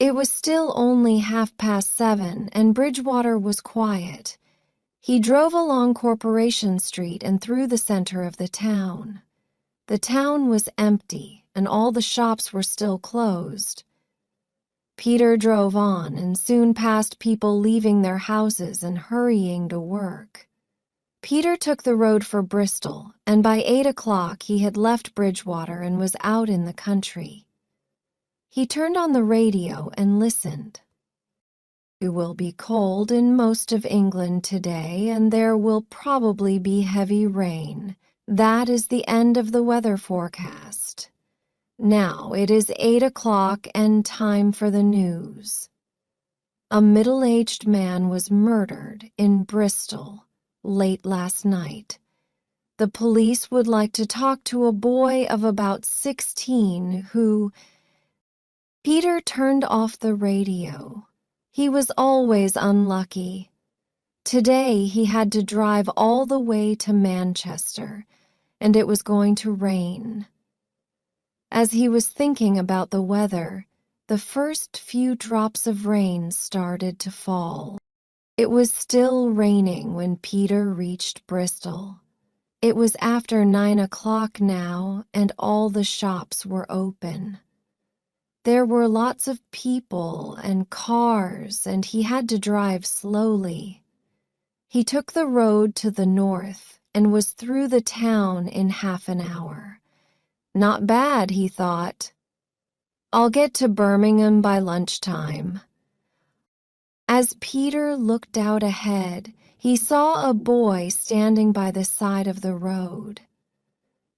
It was still only 7:30, and Bridgewater was quiet. He drove along Corporation Street and through the center of the town. The town was empty, and all the shops were still closed. Peter drove on and soon passed people leaving their houses and hurrying to work. Peter took the road for Bristol, and by 8 o'clock he had left Bridgewater and was out in the country. He turned on the radio and listened. It will be cold in most of England today, and there will probably be heavy rain. That is the end of the weather forecast. Now it is 8 o'clock and time for the news. A middle-aged man was murdered in Bristol late last night. The police would like to talk to a boy of about 16 who... Peter turned off the radio. He was always unlucky. Today he had to drive all the way to Manchester, and it was going to rain. As he was thinking about the weather, the first few drops of rain started to fall. It was still raining when Peter reached Bristol. It was after 9 o'clock now, and all the shops were open. There were lots of people and cars, and he had to drive slowly. He took the road to the north and was through the town in half an hour. Not bad, he thought. I'll get to Birmingham by lunchtime. As Peter looked out ahead, he saw a boy standing by the side of the road.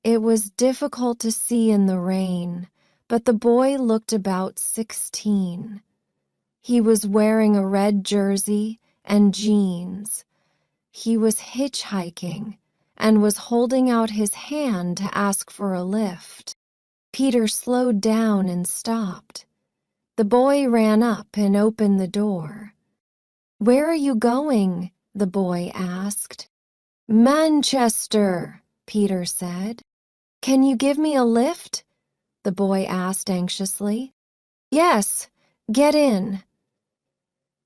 It was difficult to see in the rain, but the boy looked about 16. He was wearing a red jersey and jeans. He was hitchhiking and was holding out his hand to ask for a lift. Peter slowed down and stopped. The boy ran up and opened the door. "Where are you going?" the boy asked. "Manchester," Peter said. "Can you give me a lift?" the boy asked anxiously. "Yes, get in."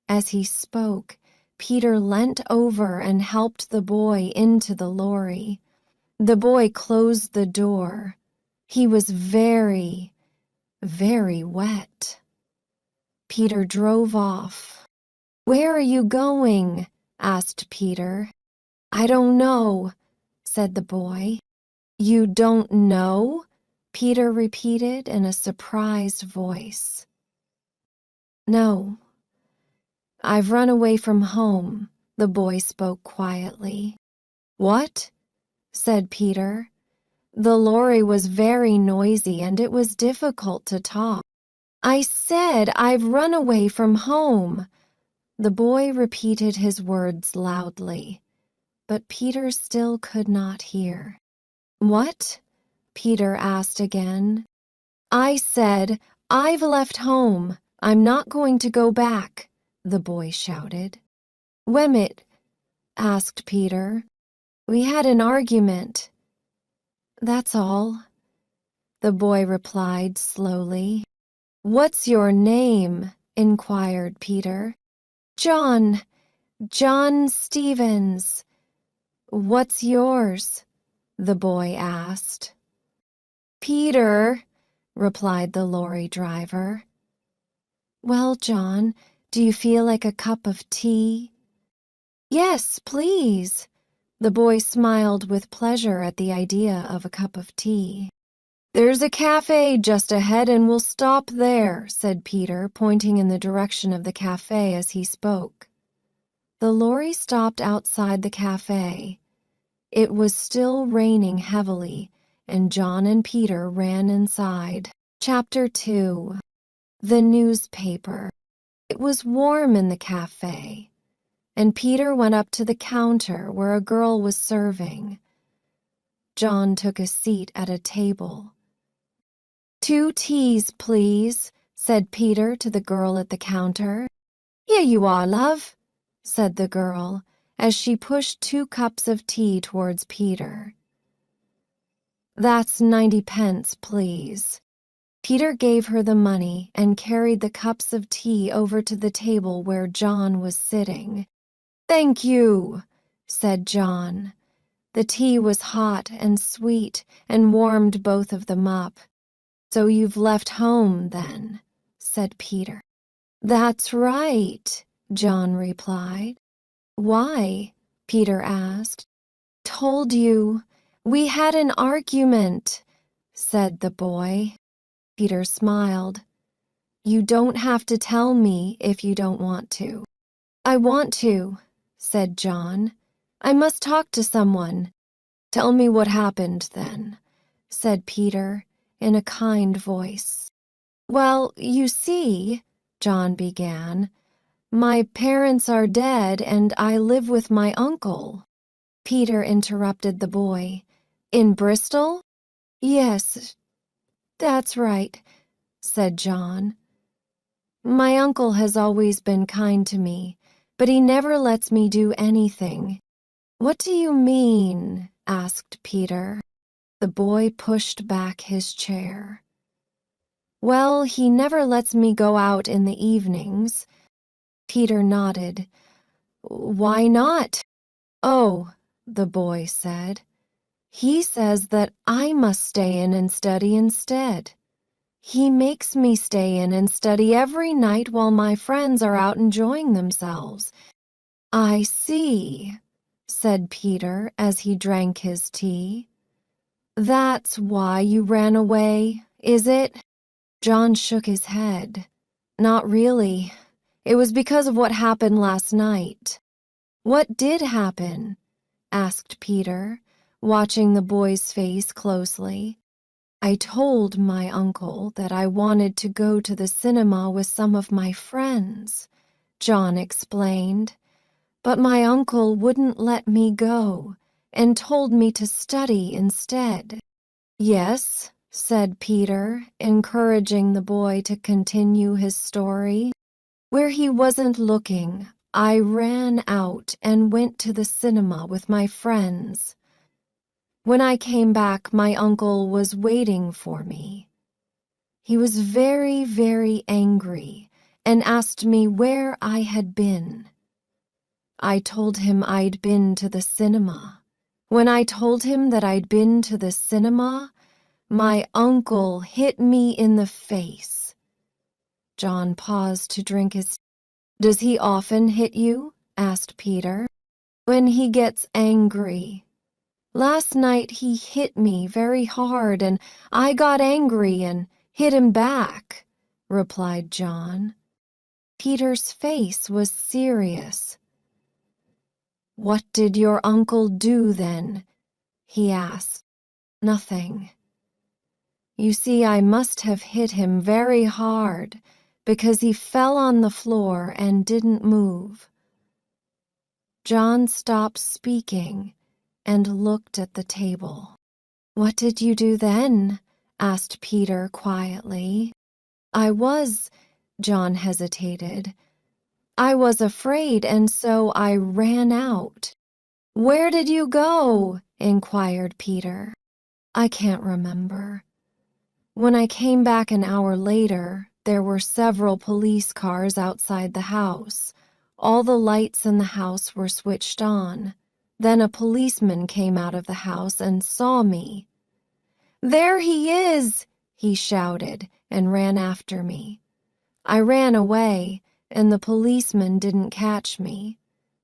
As he spoke, Peter leant over and helped the boy into the lorry. The boy closed the door. He was very, very wet. Peter drove off. "Where are you going?" asked Peter. "I don't know," said the boy. "You don't know?" Peter repeated in a surprised voice. "No. I've run away from home," the boy spoke quietly. "What?" said Peter. The lorry was very noisy and it was difficult to talk. "I said I've run away from home." The boy repeated his words loudly, but Peter still could not hear. "What?" Peter asked again. "I said I've left home. I'm not going to go back," the boy shouted. "Wemit?" asked Peter. "We had an argument." "That's all," the boy replied slowly. "What's your name?" inquired Peter. "John Stevens." "What's yours?" the boy asked. "Peter," replied the lorry driver. "Well, John, do you feel like a cup of tea?" "Yes, please." The boy smiled with pleasure at the idea of a cup of tea. "There's a cafe just ahead and we'll stop there," said Peter, pointing in the direction of the cafe as he spoke. The lorry stopped outside the cafe. It was still raining heavily, and John and Peter ran inside. Chapter 2. The newspaper. It was warm in the cafe, and Peter went up to the counter where a girl was serving. John took a seat at a table. "2 teas, please," said Peter to the girl at the counter. "Here you are, love," said the girl, as she pushed 2 cups of tea towards Peter. "That's 90 pence, please." Peter gave her the money and carried the cups of tea over to the table where John was sitting. "Thank you," said John. The tea was hot and sweet and warmed both of them up. "So you've left home, then," said Peter. "That's right," John replied. "Why?" Peter asked. "Told you. We had an argument," said the boy. Peter smiled. "You don't have to tell me if you don't want to." "I want to," said John. "I must talk to someone." "Tell me what happened, then," said Peter in a kind voice. "Well, you see," John began, "my parents are dead and I live with my uncle." Peter interrupted the boy. "In Bristol?" "Yes, that's right," said John. "My uncle has always been kind to me, but he never lets me do anything." "What do you mean?" asked Peter. The boy pushed back his chair. "Well, he never lets me go out in the evenings." Peter nodded. "Why not?" "Oh," the boy said. "He says that I must stay in and study instead. He makes me stay in and study every night while my friends are out enjoying themselves." "I see," said Peter as he drank his tea. "That's why you ran away, is it?" John shook his head. "Not really. It was because of what happened last night." "What did happen?" asked Peter, watching the boy's face closely. "I told my uncle that I wanted to go to the cinema with some of my friends," John explained. "But my uncle wouldn't let me go and told me to study instead." "Yes," said Peter, encouraging the boy to continue his story. "Where he wasn't looking, I ran out and went to the cinema with my friends. When I came back, my uncle was waiting for me. He was very, very angry and asked me where I had been. I told him I'd been to the cinema. When I told him that I'd been to the cinema, my uncle hit me in the face." John paused to drink his tea. "Does he often hit you?" asked Peter. "When he gets angry. Last night he hit me very hard and I got angry and hit him back," replied John. Peter's face was serious. "What did your uncle do then?" he asked. "Nothing. You see, I must have hit him very hard because he fell on the floor and didn't move." John stopped speaking and looked at the table. "What did you do then?" asked Peter quietly. John hesitated. "I was afraid, and so I ran out." "Where did you go?" inquired Peter. "I can't remember. When I came back an hour later, there were several police cars outside the house. All the lights in the house were switched on. Then a policeman came out of the house and saw me. 'There he is!' he shouted and ran after me. I ran away, and the policeman didn't catch me.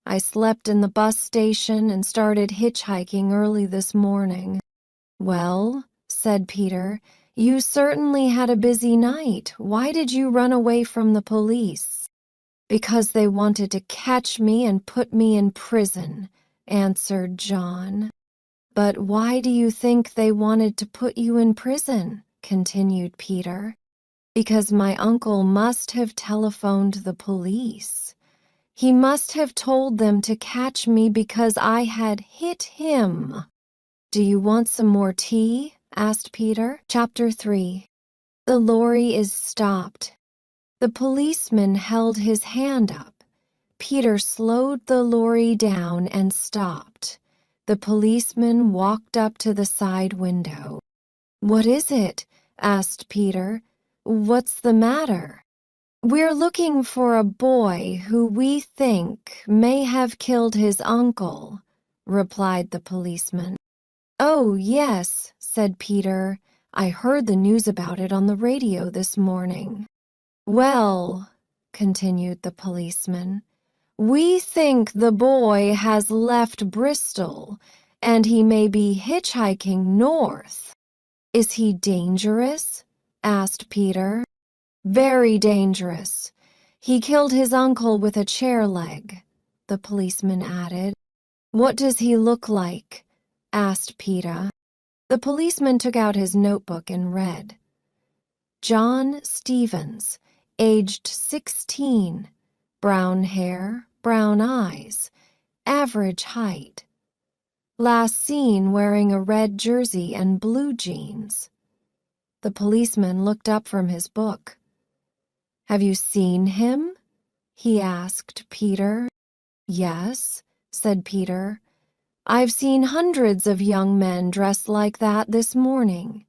I slept in the bus station and started hitchhiking early this morning." "Well," said Peter, "you certainly had a busy night. Why did you run away from the police?" "Because they wanted to catch me and put me in prison," answered John. "But why do you think they wanted to put you in prison?" continued Peter. "Because my uncle must have telephoned the police. He must have told them to catch me because I had hit him." "Do you want some more tea?" asked Peter. Chapter 3. The lorry is stopped. The policeman held his hand up. Peter slowed the lorry down and stopped. The policeman walked up to the side window. "What is it?" asked Peter, What's the matter? We're looking for a boy who we think may have killed his uncle, replied the policeman. Oh, yes, said Peter. I heard the news about it on the radio this morning. Well, continued the policeman, we think the boy has left Bristol and he may be hitchhiking north. Is he dangerous? Asked Peter. Very dangerous. He killed his uncle with a chair leg, the policeman added. What does he look like? Asked Peter. The policeman took out his notebook and read. John Stevens, aged 16, brown hair, brown eyes, average height. Last seen wearing a red jersey and blue jeans. The policeman looked up from his book. Have you seen him? He asked Peter. Yes, said Peter. I've seen hundreds of young men dressed like that this morning.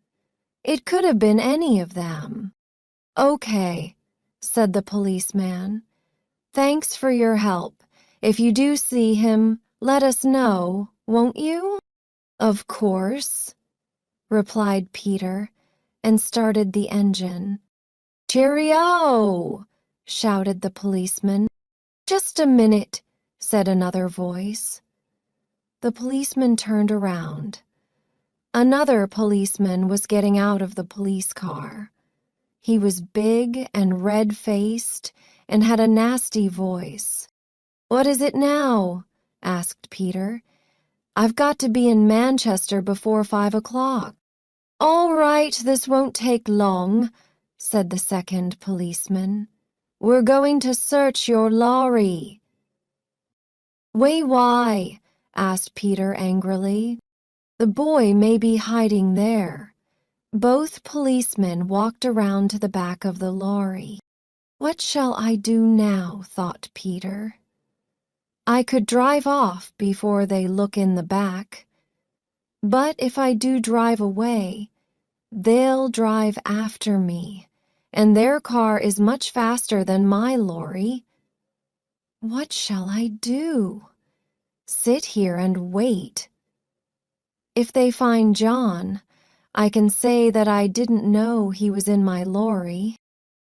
It could have been any of them. Okay, said the policeman. Thanks for your help. If you do see him, let us know, won't you? Of course, replied Peter, and started the engine. Cheerio! Shouted the policeman. Just a minute, said another voice. The policeman turned around. Another policeman was getting out of the police car. He was big and red-faced and had a nasty voice. What is it now? Asked Peter. I've got to be in Manchester before 5 o'clock. All right, this won't take long, said the second policeman. We're going to search your lorry. Why? Asked Peter angrily. The boy may be hiding there. Both policemen walked around to the back of the lorry. What shall I do now? Thought Peter. I could drive off before they look in the back. But if I do drive away, they'll drive after me, and their car is much faster than my lorry. What shall I do? Sit here and wait. If they find John, I can say that I didn't know he was in my lorry.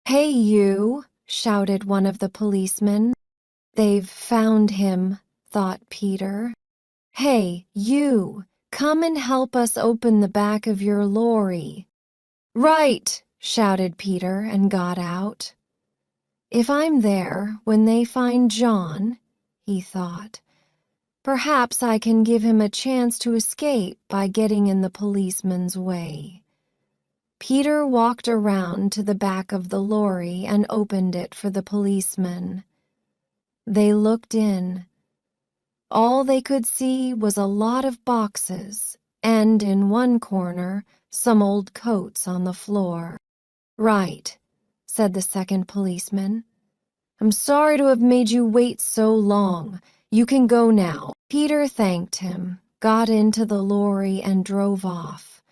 Hey, you, shouted one of the policemen. They've found him, thought Peter. Hey, you, come and help us open the back of your lorry. Right, shouted Peter and got out. If I'm there when they find John, he thought, perhaps I can give him a chance to escape by getting in the policeman's way. Peter walked around to the back of the lorry and opened it for the policemen. They looked in. All they could see was a lot of boxes, and in one corner, some old coats on the floor. Right, said the second policeman. I'm sorry to have made you wait so long. You can go now. Peter thanked him, got into the lorry, and drove off.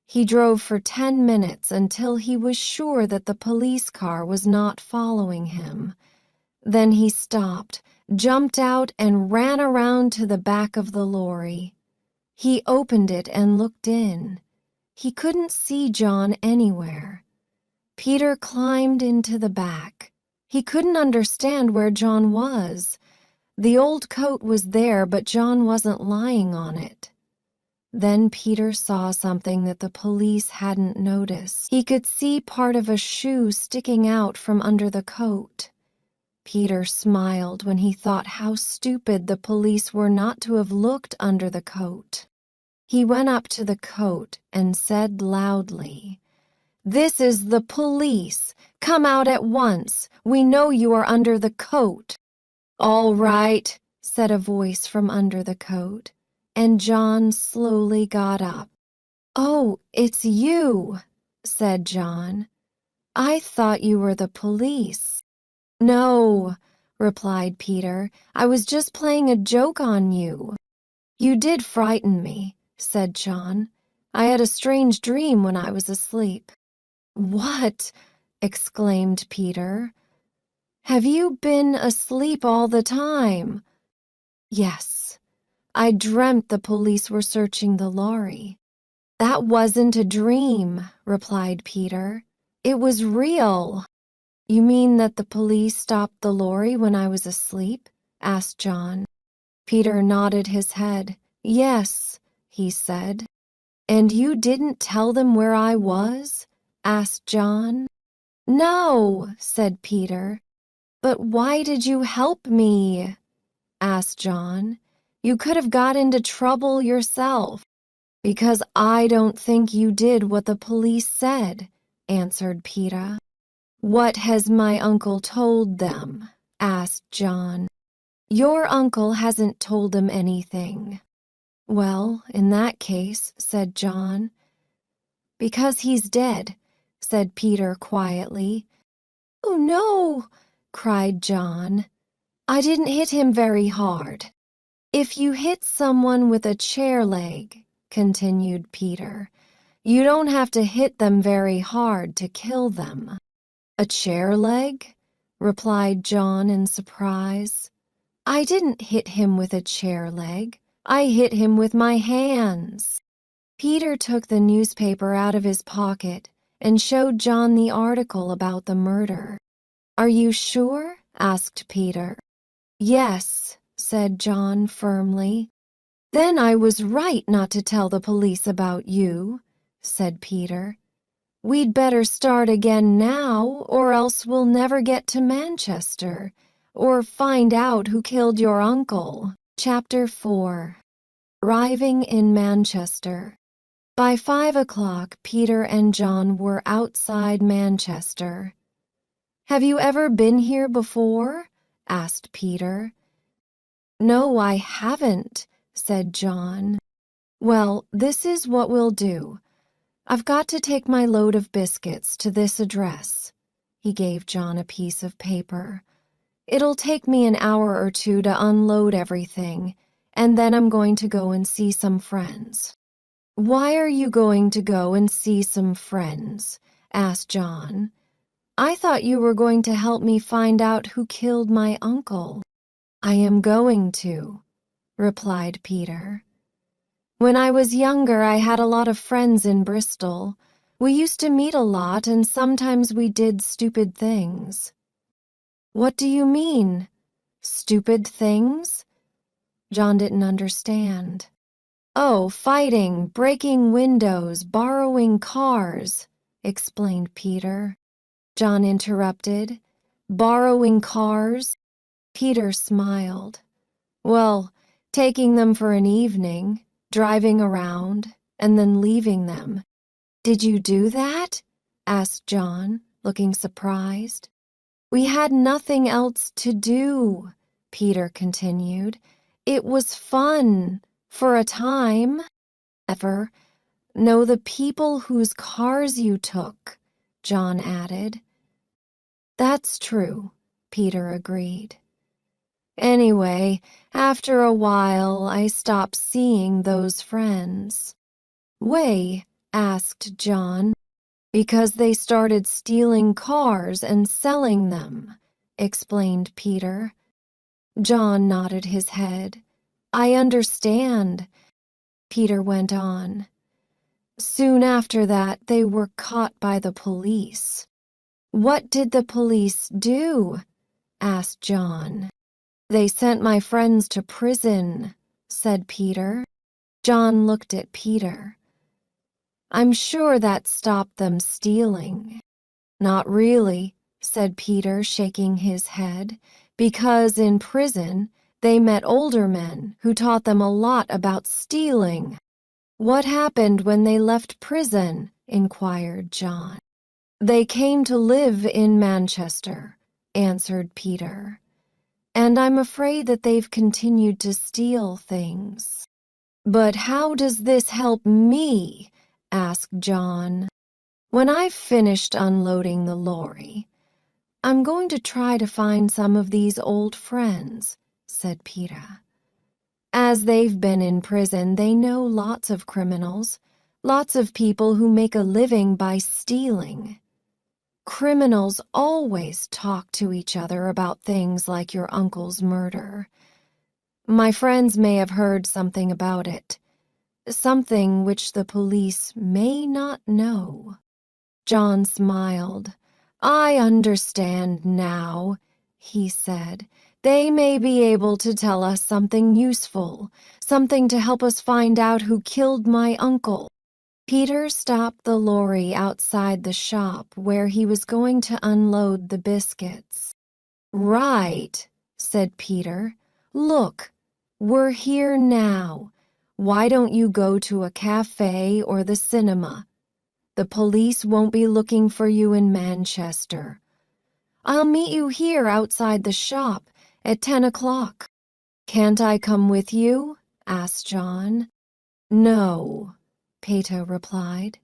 He drove for 10 minutes until he was sure that the police car was not following him. Then he stopped, jumped out, and ran around to the back of the lorry. He opened it and looked in. He couldn't see John anywhere. Peter climbed into the back. He couldn't understand where John was. The old coat was there, but John wasn't lying on it. Then Peter saw something that the police hadn't noticed. He could see part of a shoe sticking out from under the coat. Peter smiled when he thought how stupid the police were not to have looked under the coat. He went up to the coat and said loudly, "This is the police. Come out at once. We know you are under the coat." "All right," said a voice from under the coat, and John slowly got up. "Oh, it's you," said John. "I thought you were the police." "No," replied Peter. "I was just playing a joke on you." "You did frighten me," said John. "I had a strange dream when I was asleep." "What?" exclaimed Peter. "Have you been asleep all the time?" "Yes. I dreamt the police were searching the lorry." "That wasn't a dream," replied Peter. "It was real." "You mean that the police stopped the lorry when I was asleep?" asked John. Peter nodded his head. "Yes," he said. "And you didn't tell them where I was?" asked John. "No," said Peter. "But why did you help me?" asked John. "You could have got into trouble yourself." "Because I don't think you did what the police said," answered Peter. "What has my uncle told them?" asked John. "Your uncle hasn't told them anything." "Well, in that case," said John. "Because he's dead," said Peter quietly. "Oh, no!" cried John. "I didn't hit him very hard." "If you hit someone with a chair leg," continued Peter, "you don't have to hit them very hard to kill them." "A chair leg?" replied John in surprise. "I didn't hit him with a chair leg. I hit him with my hands." Peter took the newspaper out of his pocket and showed John the article about the murder. "Are you sure?" asked Peter. "Yes," said John firmly. "Then I was right not to tell the police about you," said Peter. "We'd better start again now, or else we'll never get to Manchester, or find out who killed your uncle." Chapter 4. Arriving in Manchester. By 5 o'clock, Peter and John were outside Manchester. "Have you ever been here before?" asked Peter. "No, I haven't," said John. "Well, this is what we'll do. I've got to take my load of biscuits to this address." He gave John a piece of paper. "It'll take me an hour or two to unload everything, and then I'm going to go and see some friends." "Why are you going to go and see some friends?" asked John. "I thought you were going to help me find out who killed my uncle." "I am going to," replied Peter. "When I was younger, I had a lot of friends in Bristol. We used to meet a lot, and sometimes we did stupid things." "What do you mean? Stupid things?" John didn't understand. "Oh, fighting, breaking windows, borrowing cars," explained Peter. John interrupted. "Borrowing cars?" Peter smiled. "Well, taking them for an evening, driving around, and then leaving them." "Did you do that?" asked John, looking surprised. "We had nothing else to do," Peter continued. "It was fun, for a time." "Ever know the people whose cars you took?" John added. "That's true," Peter agreed. "Anyway, after a while, I stopped seeing those friends." "Why?" asked John. "Because they started stealing cars and selling them," explained Peter. John nodded his head. "I understand," Peter went on. "Soon after that, they were caught by the police." "What did the police do?" asked John. "They sent my friends to prison," said Peter. John looked at Peter. "I'm sure that stopped them stealing." "Not really," said Peter, shaking his head, "because in prison they met older men who taught them a lot about stealing." "What happened when they left prison?" inquired John. "They came to live in Manchester," answered Peter. "And I'm afraid that they've continued to steal things." "But how does this help me?" asked John. "When I've finished unloading the lorry, I'm going to try to find some of these old friends," said Peter. "As they've been in prison, they know lots of criminals, lots of people who make a living by stealing." Criminals always talk to each other about things like your uncle's murder. My friends may have heard something about it, something which the police may not know." John smiled. "I understand now," he said. "They may be able to tell us something useful, something to help us find out who killed my uncle." Peter stopped the lorry outside the shop where he was going to unload the biscuits. "Right," said Peter. "Look, we're here now. Why don't you go to a cafe or the cinema? The police won't be looking for you in Manchester. I'll meet you here outside the shop at 10 o'clock. "Can't I come with you?" asked John. "No," Peter replied.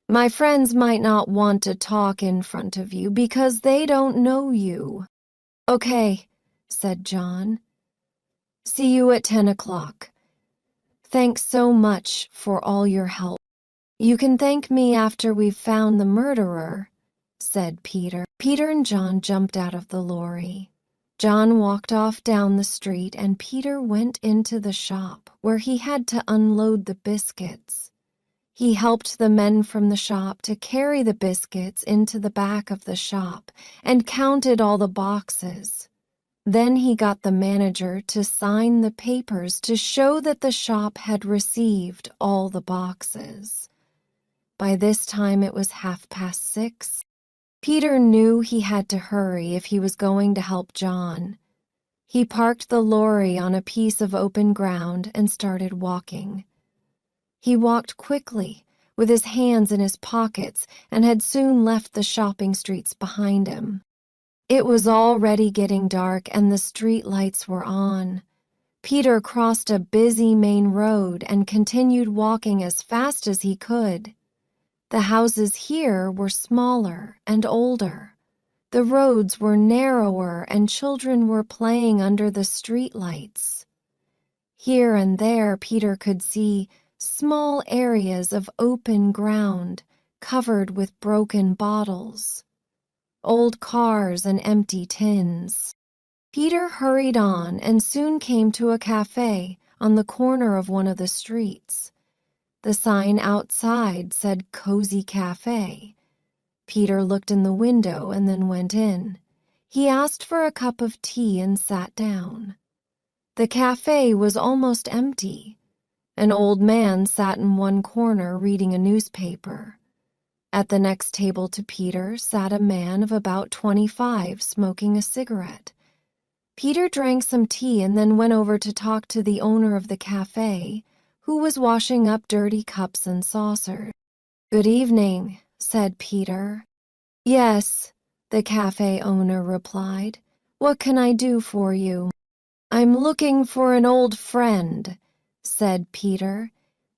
"My friends might not want to talk in front of you because they don't know you." "Okay," said John. "See you at 10 o'clock. Thanks so much for all your help." "You can thank me after we've found the murderer," said Peter. Peter and John jumped out of the lorry. John walked off down the street and Peter went into the shop where he had to unload the biscuits. He helped the men from the shop to carry the biscuits into the back of the shop and counted all the boxes. Then he got the manager to sign the papers to show that the shop had received all the boxes. By this time it was 6:30. Peter knew he had to hurry if he was going to help John. He parked the lorry on a piece of open ground and started walking. He walked quickly, with his hands in his pockets, and had soon left the shopping streets behind him. It was already getting dark and the street lights were on. Peter crossed a busy main road and continued walking as fast as he could. The houses here were smaller and older. The roads were narrower and children were playing under the street lights. Here and there Peter could see small areas of open ground covered with broken bottles, old cars and empty tins. Peter hurried on and soon came to a cafe on the corner of one of the streets. The sign outside said Cozy Cafe. Peter looked in the window and then went in. He asked for a cup of tea and sat down. The cafe was almost empty. An old man sat in one corner reading a newspaper. At the next table to Peter sat a man of about 25 smoking a cigarette. Peter drank some tea and then went over to talk to the owner of the cafe, who was washing up dirty cups and saucers. "Good evening," said Peter. "Yes," the cafe owner replied. "What can I do for you?" "I'm looking for an old friend," said Peter.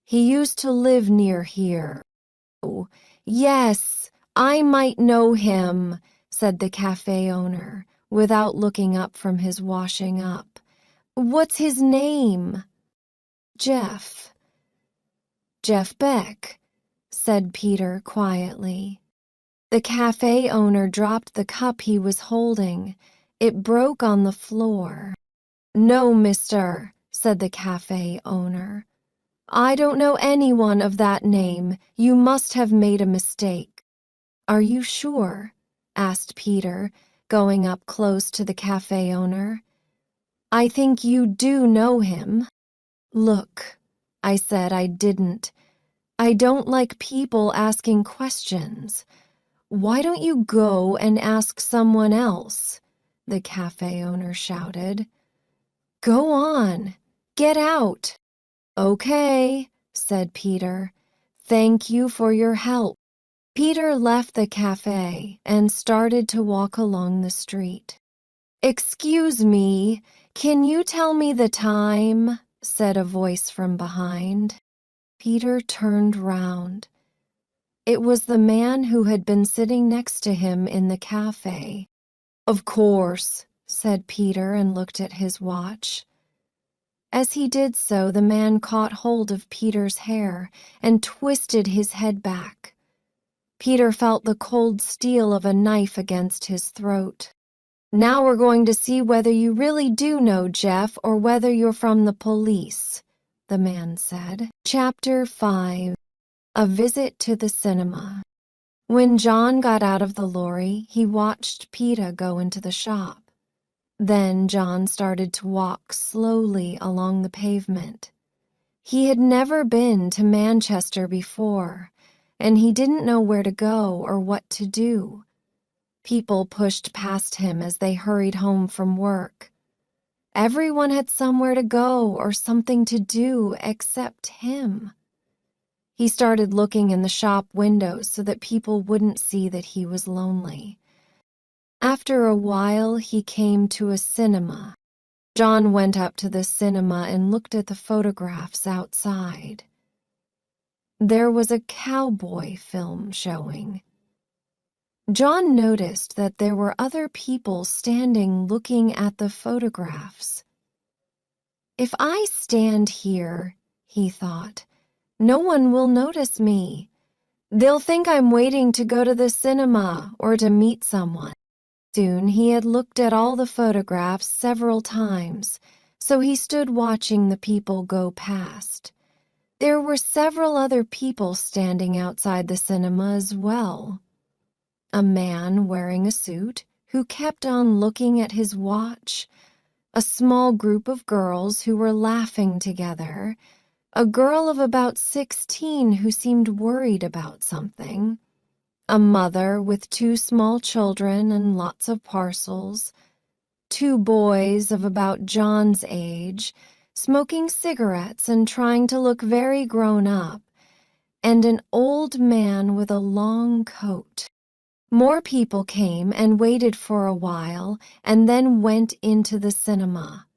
"He used to live near here." "Oh, yes, I might know him," said the cafe owner, without looking up from his washing up. "What's his name?" "Jeff." "Jeff Beck," said Peter quietly. The cafe owner dropped the cup he was holding. It broke on the floor. "No, mister," said the cafe owner. "I don't know anyone of that name. You must have made a mistake." "Are you sure?" asked Peter, going up close to the cafe owner. "I think you do know him." "Look," I said I didn't. "I don't like people asking questions. Why don't you go and ask someone else?" the cafe owner shouted. "Go on, get out." "Okay," said Peter. "Thank you for your help." Peter left the cafe and started to walk along the street. "Excuse me, can you tell me the time?" said a voice from behind. Peter turned round. It was the man who had been sitting next to him in the cafe. "Of course," said Peter and looked at his watch. As he did so, the man caught hold of Peter's hair and twisted his head back. Peter felt the cold steel of a knife against his throat. "Now we're going to see whether you really do know Jeff or whether you're from the police," the man said. Chapter 5. A Visit to the Cinema. When John got out of the lorry, he watched Peter go into the shop. Then John started to walk slowly along the pavement. He had never been to Manchester before, and he didn't know where to go or what to do. People pushed past him as they hurried home from work. Everyone had somewhere to go or something to do except him. He started looking in the shop windows so that people wouldn't see that he was lonely. After a while, he came to a cinema. John went up to the cinema and looked at the photographs outside. There was a cowboy film showing. John noticed that there were other people standing looking at the photographs. "If I stand here," he thought, "no one will notice me. They'll think I'm waiting to go to the cinema or to meet someone." Soon he had looked at all the photographs several times, so he stood watching the people go past. There were several other people standing outside the cinema as well. A man wearing a suit who kept on looking at his watch, a small group of girls who were laughing together, a girl of about 16 who seemed worried about something, a mother with 2 small children and lots of parcels, 2 boys of about John's age, smoking cigarettes and trying to look very grown up, and an old man with a long coat. More people came and waited for a while and then went into the cinema.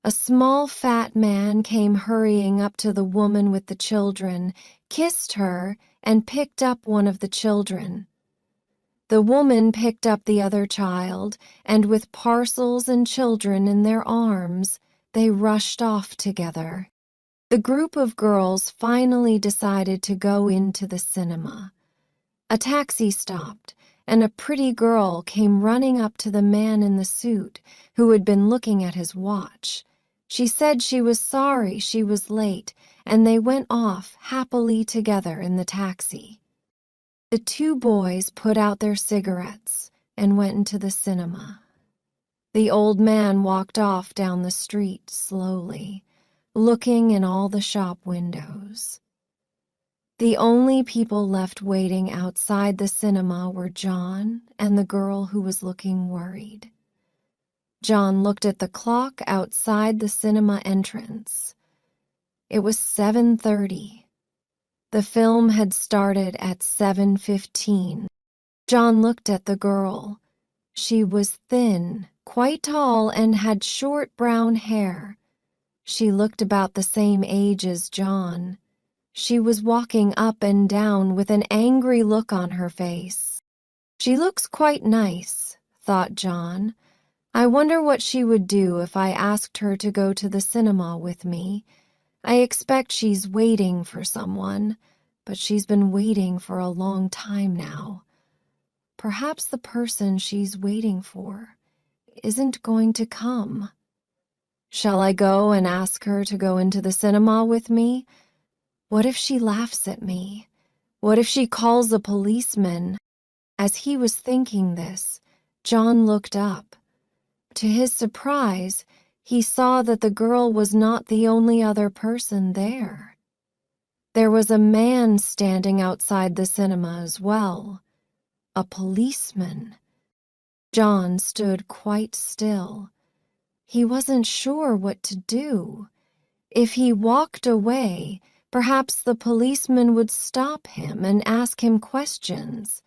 A small fat man came hurrying up to the woman with the children, kissed her, and picked up one of the children. The woman picked up the other child, and with parcels and children in their arms, they rushed off together. The group of girls finally decided to go into the cinema. A taxi stopped, and a pretty girl came running up to the man in the suit who had been looking at his watch. She said she was sorry she was late, and they went off happily together in the taxi. The 2 boys put out their cigarettes and went into the cinema. The old man walked off down the street slowly, looking in all the shop windows. The only people left waiting outside the cinema were John and the girl who was looking worried. John looked at the clock outside the cinema entrance. It was 7:30. The film had started at 7:15. John looked at the girl. She was thin, quite tall, and had short brown hair. She looked about the same age as John. She was walking up and down with an angry look on her face. "She looks quite nice," thought John. "I wonder what she would do if I asked her to go to the cinema with me. I expect she's waiting for someone, but she's been waiting for a long time now. Perhaps the person she's waiting for isn't going to come. Shall I go and ask her to go into the cinema with me? What if she laughs at me? What if she calls a policeman?" As he was thinking this, John looked up. To his surprise, he saw that the girl was not the only other person there. There was a man standing outside the cinema as well, a policeman. John stood quite still. He wasn't sure what to do. If he walked away, perhaps the policeman would stop him and ask him questions.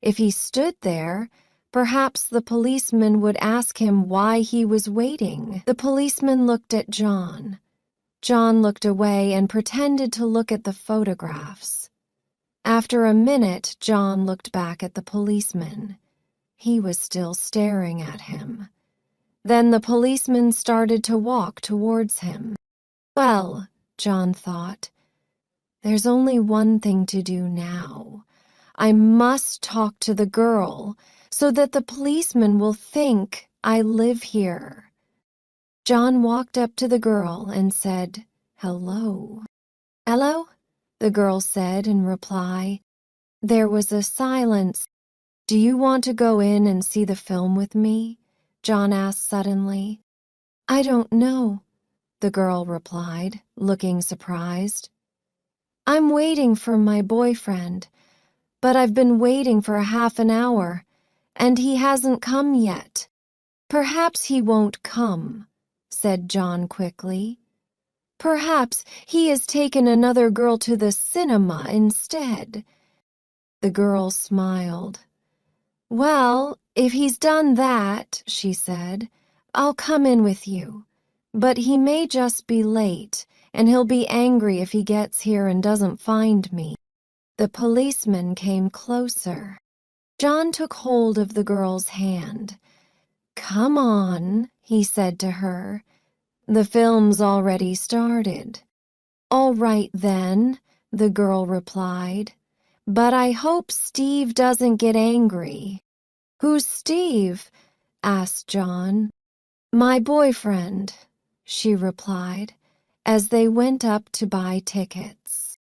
If he stood there, perhaps the policeman would ask him why he was waiting. The policeman looked at John. John looked away and pretended to look at the photographs. After a minute, John looked back at the policeman. He was still staring at him. Then the policeman started to walk towards him. Well, John thought, there's only one thing to do now. I must talk to the girl so that the policeman will think I live here." John walked up to the girl and said, "Hello." "Hello?" the girl said in reply. There was a silence. "Do you want to go in and see the film with me?" John asked suddenly. "I don't know," the girl replied, looking surprised. "I'm waiting for my boyfriend, but I've been waiting for half an hour, and he hasn't come yet." "Perhaps he won't come," said John quickly. "Perhaps he has taken another girl to the cinema instead." The girl smiled. "Well, if he's done that," she said, "I'll come in with you. But he may just be late, and he'll be angry if he gets here and doesn't find me." The policeman came closer. John took hold of the girl's hand. "Come on," he said to her. "The film's already started." "All right then," the girl replied. "But I hope Steve doesn't get angry." "Who's Steve?" asked John. "My boyfriend," she replied, as they went up to buy tickets.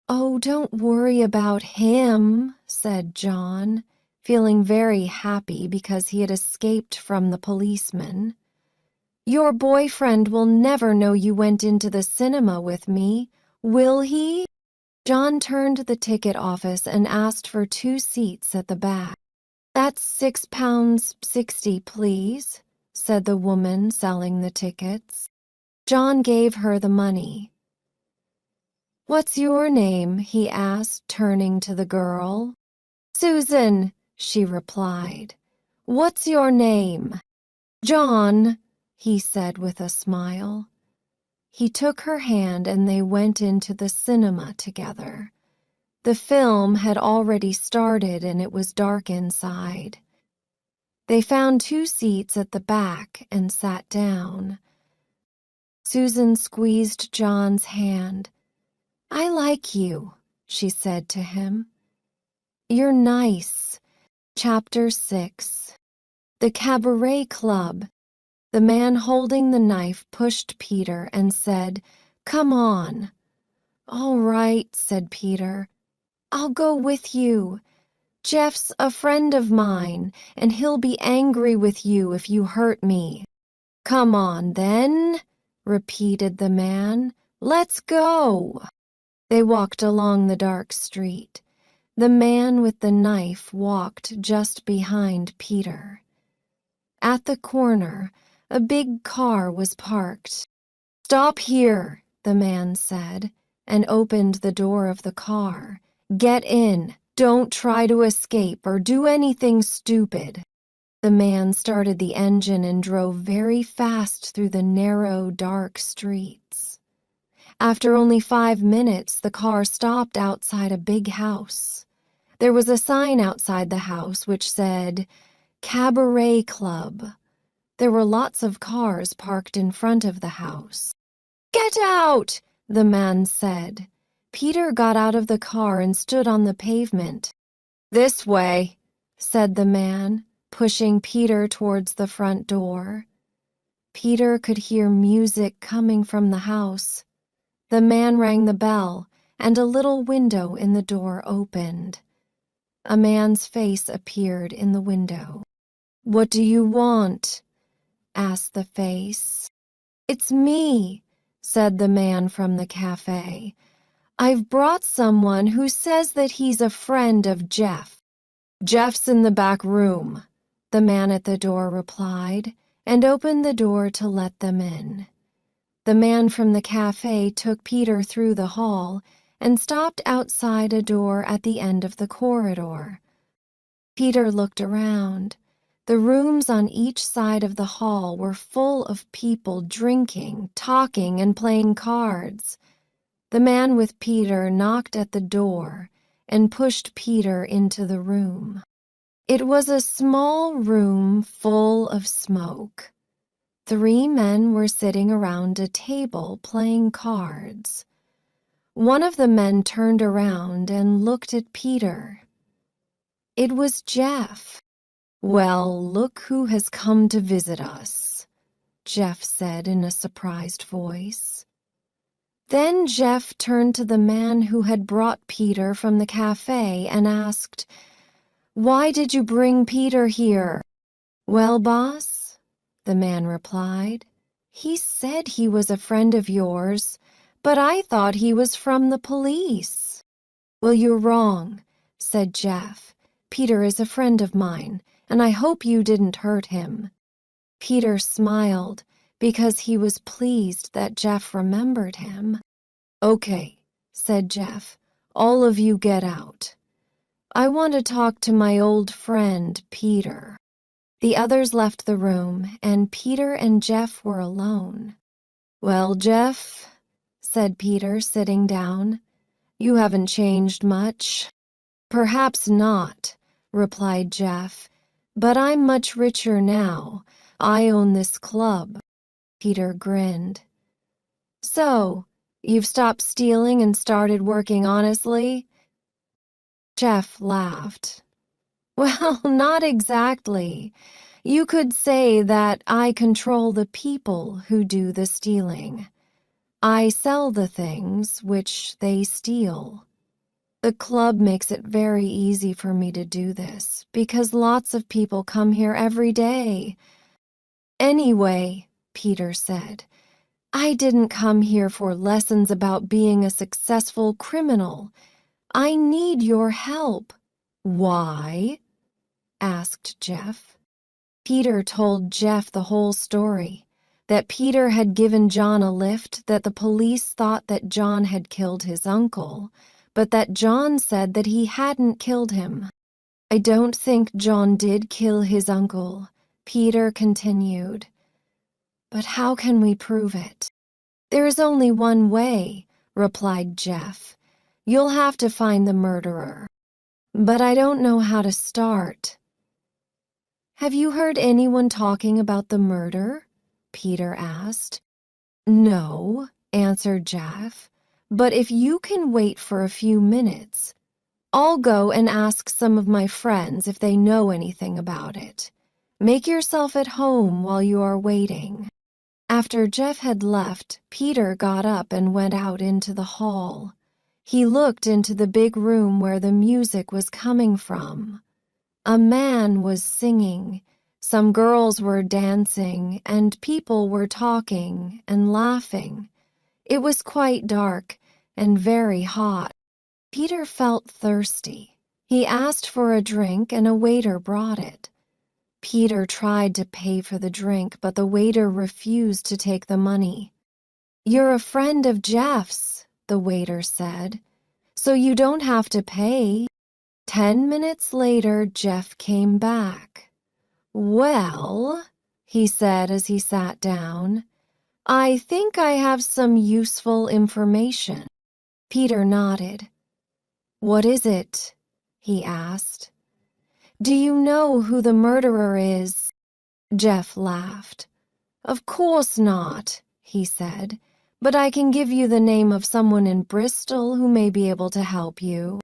"Oh, don't worry about him," said John, feeling very happy because he had escaped from the policeman. "Your boyfriend will never know you went into the cinema with me, will he?" John turned to the ticket office and asked for 2 seats at the back. "That's £6.60, please," said the woman selling the tickets. John gave her the money. "What's your name?" he asked, turning to the girl. "Susan," she replied. "What's your name?" "John," he said with a smile. He took her hand and they went into the cinema together. The film had already started and it was dark inside. They found 2 seats at the back and sat down. Susan squeezed John's hand. "I like you," she said to him. "You're nice." Chapter 6. The Cabaret Club. The man holding the knife pushed Peter and said, "Come on." "All right," said Peter. "I'll go with you. Jeff's a friend of mine, and he'll be angry with you if you hurt me." "Come on, then," repeated the man. "Let's go." They walked along the dark street. The man with the knife walked just behind Peter. At the corner, a big car was parked. "Stop here," the man said, and opened the door of the car. "Get in. Don't try to escape or do anything stupid." The man started the engine and drove very fast through the narrow, dark streets. After only 5 minutes, the car stopped outside a big house. There was a sign outside the house which said, "Cabaret Club." There were lots of cars parked in front of the house. "Get out!" the man said. Peter got out of the car and stood on the pavement. "This way," said the man, pushing Peter towards the front door. Peter could hear music coming from the house. The man rang the bell, and a little window in the door opened. A man's face appeared in the window. "What do you want?" asked the face. "It's me," said the man from the cafe. "I've brought someone who says that he's a friend of Jeff." "Jeff's in the back room," the man at the door replied, and opened the door to let them in. The man from the cafe took Peter through the hall and stopped outside a door at the end of the corridor. Peter looked around. The rooms on each side of the hall were full of people drinking, talking, and playing cards. The man with Peter knocked at the door and pushed Peter into the room. It was a small room full of smoke. 3 men were sitting around a table playing cards. One of the men turned around and looked at Peter. It was Jeff. "Well, look who has come to visit us," Jeff said in a surprised voice. Then Jeff turned to the man who had brought Peter from the cafe and asked, "Why did you bring Peter here?" "Well, boss," the man replied, "he said he was a friend of yours, but I thought he was from the police." "Well, you're wrong," said Jeff. "Peter is a friend of mine, and I hope you didn't hurt him." Peter smiled because he was pleased that Jeff remembered him. "Okay," said Jeff, "all of you get out. I want to talk to my old friend, Peter." The others left the room, and Peter and Jeff were alone. "Well, Jeff," said Peter, sitting down, "you haven't changed much." "Perhaps not," replied Jeff, "but I'm much richer now. I own this club." Peter grinned. "So, you've stopped stealing and started working honestly?" Jeff laughed. "Well, not exactly. You could say that I control the people who do the stealing. I sell the things which they steal. The club makes it very easy for me to do this because lots of people come here every day." "Anyway," Peter said, "I didn't come here for lessons about being a successful criminal. I need your help." "Why?" asked Jeff. Peter told Jeff the whole story, that Peter had given John a lift, that the police thought that John had killed his uncle, but that John said that he hadn't killed him. "I don't think John did kill his uncle," Peter continued. "But how can we prove it?" "There is only one way," replied Jeff. "You'll have to find the murderer. But I don't know how to start." "Have you heard anyone talking about the murder?" Peter asked. "No," answered Jeff, "but if you can wait for a few minutes, I'll go and ask some of my friends if they know anything about it. Make yourself at home while you are waiting." After Jeff had left, Peter got up and went out into the hall. He looked into the big room where the music was coming from. A man was singing, some girls were dancing, and people were talking and laughing. It was quite dark and very hot. Peter felt thirsty. He asked for a drink, and a waiter brought it. Peter tried to pay for the drink, but the waiter refused to take the money. "You're a friend of Jeff's," the waiter said, "so you don't have to pay." 10 minutes later, Jeff came back. "Well," he said as he sat down, "I think I have some useful information." Peter nodded. "What is it?" he asked. "Do you know who the murderer is?" Jeff laughed. "Of course not," he said, "but I can give you the name of someone in Bristol who may be able to help you."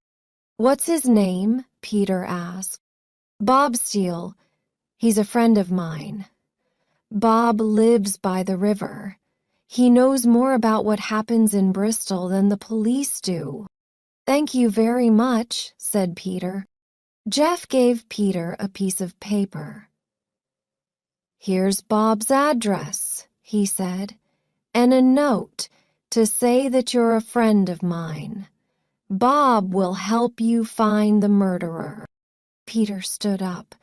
"What's his name?" Peter asked. "Bob Steele. He's a friend of mine. Bob lives by the river. He knows more about what happens in Bristol than the police do." "Thank you very much," said Peter. Jeff gave Peter a piece of paper. "Here's Bob's address," he said, "and a note to say that you're a friend of mine. Bob will help you find the murderer." Peter stood up.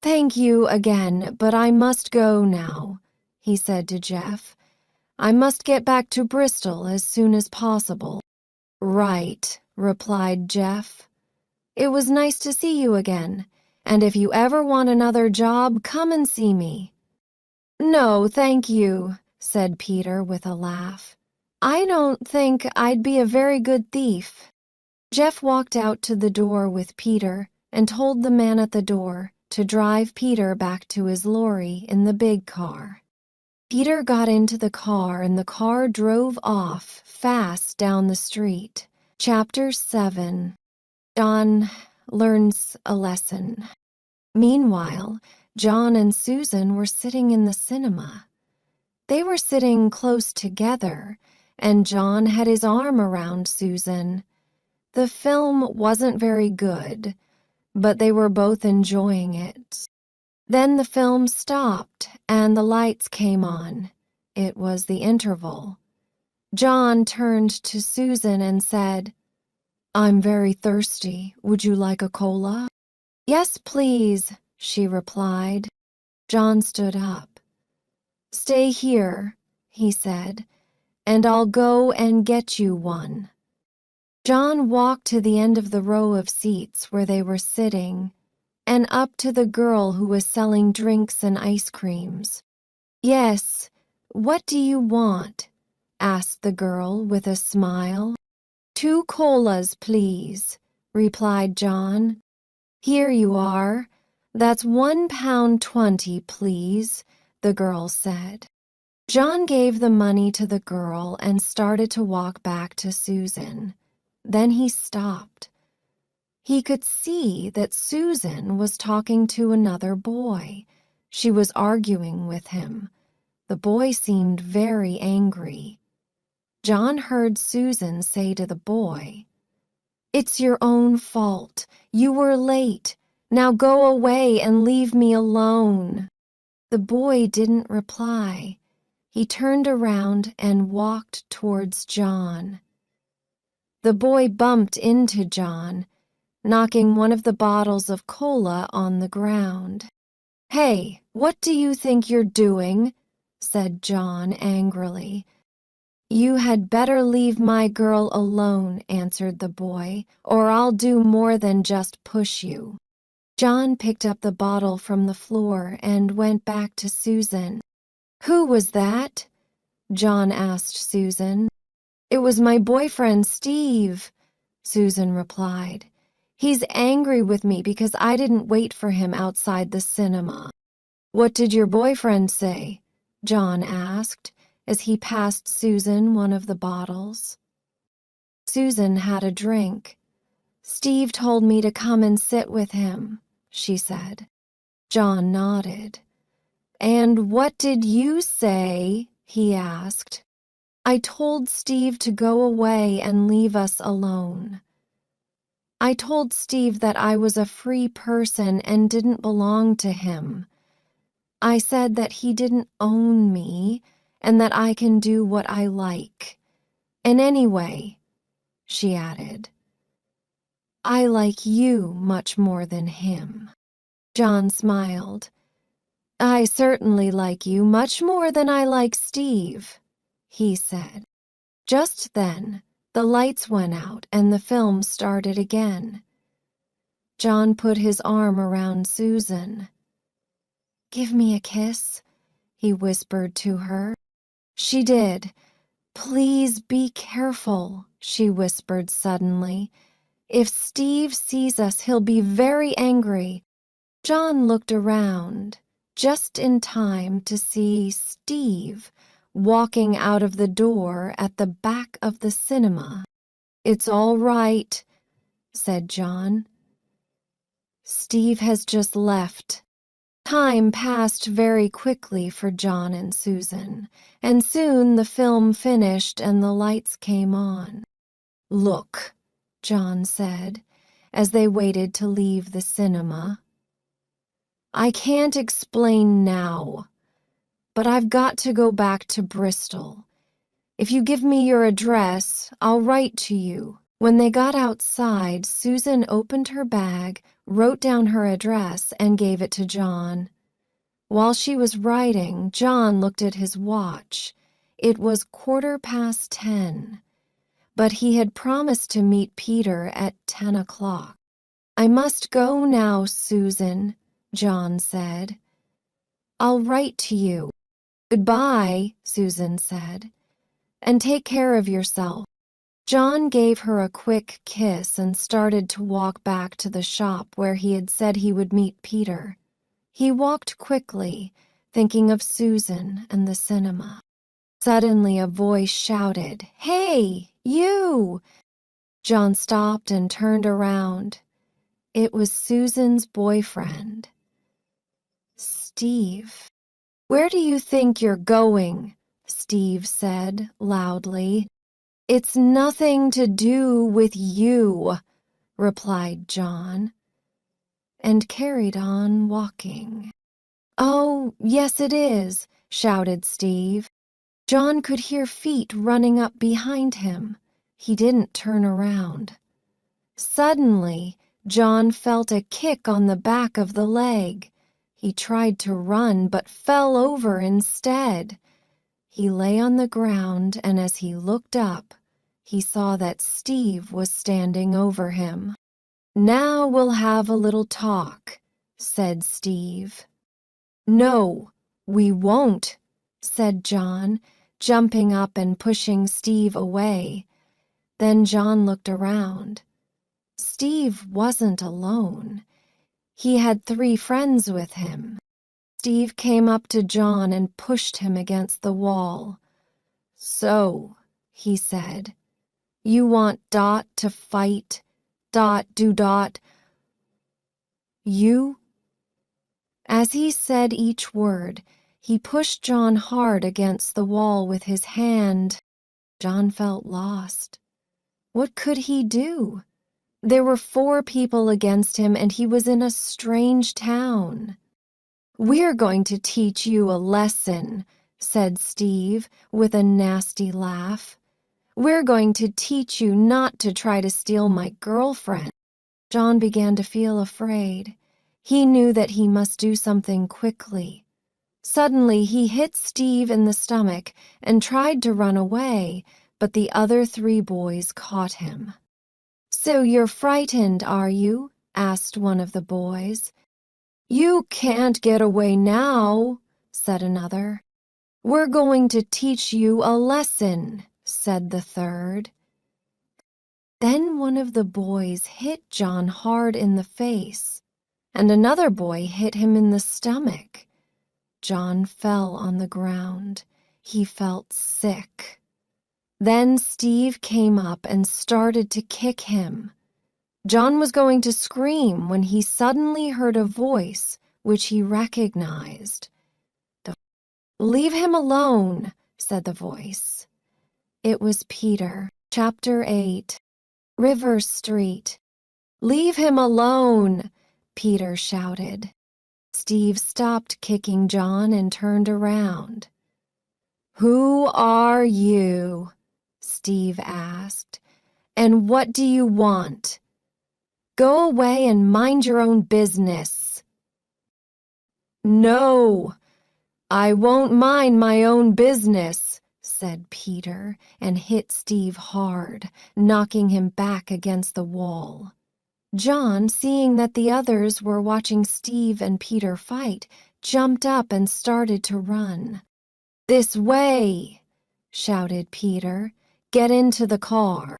"Thank you again, but I must go now," he said to Jeff. "I must get back to Bristol as soon as possible." "Right," replied Jeff. "It was nice to see you again, and if you ever want another job, come and see me." "No, thank you," said Peter with a laugh. "I don't think I'd be a very good thief." Jeff walked out to the door with Peter and told the man at the door to drive Peter back to his lorry in the big car. Peter got into the car and the car drove off fast down the street. Chapter 7. On learns a lesson. Meanwhile, John and Susan were sitting in the cinema. They were sitting close together, and John had his arm around Susan. The film wasn't very good, but they were both enjoying it. Then the film stopped, and the lights came on. It was the interval. John turned to Susan and said, "I'm very thirsty. Would you like a cola?" "Yes, please," she replied. John stood up. "Stay here," he said, "and I'll go and get you one." John walked to the end of the row of seats where they were sitting and up to the girl who was selling drinks and ice creams. "Yes, what do you want?" asked the girl with a smile. "2 colas, please," replied John. "Here you are. That's £1.20, please," the girl said. John gave the money to the girl and started to walk back to Susan. Then he stopped. He could see that Susan was talking to another boy. She was arguing with him. The boy seemed very angry. John heard Susan say to the boy, "It's your own fault. You were late. Now go away and leave me alone." The boy didn't reply. He turned around and walked towards John. The boy bumped into John, knocking one of the bottles of cola on the ground. "Hey, what do you think you're doing?" said John angrily. "You had better leave my girl alone," answered the boy, "or I'll do more than just push you." John picked up the bottle from the floor and went back to Susan. "Who was that?" John asked Susan. "It was my boyfriend, Steve," Susan replied. "He's angry with me because I didn't wait for him outside the cinema." "What did your boyfriend say?" John asked as he passed Susan one of the bottles. Susan had a drink. "Steve told me to come and sit with him," she said. John nodded. "And what did you say?" he asked. "I told Steve to go away and leave us alone. I told Steve that I was a free person and didn't belong to him. I said that he didn't own me and that I can do what I like. And anyway," she added, "I like you much more than him." John smiled. "I certainly like you much more than I like Steve," he said. Just then, the lights went out and the film started again. John put his arm around Susan. "Give me a kiss," he whispered to her. She did. "Please be careful," she whispered suddenly. "If Steve sees us, he'll be very angry." John looked around, just in time to see Steve walking out of the door at the back of the cinema. "It's all right," said John. "Steve has just left." Time passed very quickly for John and Susan, and soon the film finished and the lights came on. "Look," John said, as they waited to leave the cinema. "I can't explain now, but I've got to go back to Bristol. If you give me your address, I'll write to you." When they got outside, Susan opened her bag, wrote down her address, and gave it to John. While she was writing, John looked at his watch. It was 10:15, but he had promised to meet Peter at 10 o'clock. "I must go now, Susan," John said. "I'll write to you." "Goodbye," Susan said, "and take care of yourself." John gave her a quick kiss and started to walk back to the shop where he had said he would meet Peter. He walked quickly, thinking of Susan and the cinema. Suddenly a voice shouted, "Hey, you!" John stopped and turned around. It was Susan's boyfriend. Steve. "Where do you think you're going?" Steve said loudly. "It's nothing to do with you," replied John, and carried on walking. "Oh, yes it is," shouted Steve. John could hear feet running up behind him. He didn't turn around. Suddenly, John felt a kick on the back of the leg. He tried to run but fell over instead. He lay on the ground, and as he looked up, he saw that Steve was standing over him. "Now we'll have a little talk," said Steve. "No, we won't," said John, jumping up and pushing Steve away. Then John looked around. Steve wasn't alone. He had 3 friends with him. Steve came up to John and pushed him against the wall. "So," he said, "you want Dot to fight Dot do Dot you?" As he said each word, he pushed John hard against the wall with his hand. John felt lost. What could he do? There were 4 people against him, and he was in a strange town. "We're going to teach you a lesson," said Steve with a nasty laugh. "We're going to teach you not to try to steal my girlfriend." John began to feel afraid. He knew that he must do something quickly. Suddenly, he hit Steve in the stomach and tried to run away, but the other 3 boys caught him. "So you're frightened, are you?" asked one of the boys. "You can't get away now," said another. "We're going to teach you a lesson," said the third. Then one of the boys hit John hard in the face, and another boy hit him in the stomach. John fell on the ground. He felt sick. Then Steve came up and started to kick him. John was going to scream when he suddenly heard a voice which he recognized. "Leave him alone," said the voice. It was Peter. Chapter 8. River Street. "Leave him alone," Peter shouted. Steve stopped kicking John and turned around. "Who are you?" Steve asked. "And what do you want? Go away and mind your own business." "No, I won't mind my own business," said Peter, and hit Steve hard, knocking him back against the wall. John, seeing that the others were watching Steve and Peter fight, jumped up and started to run. "This way!" shouted Peter. "Get into the car."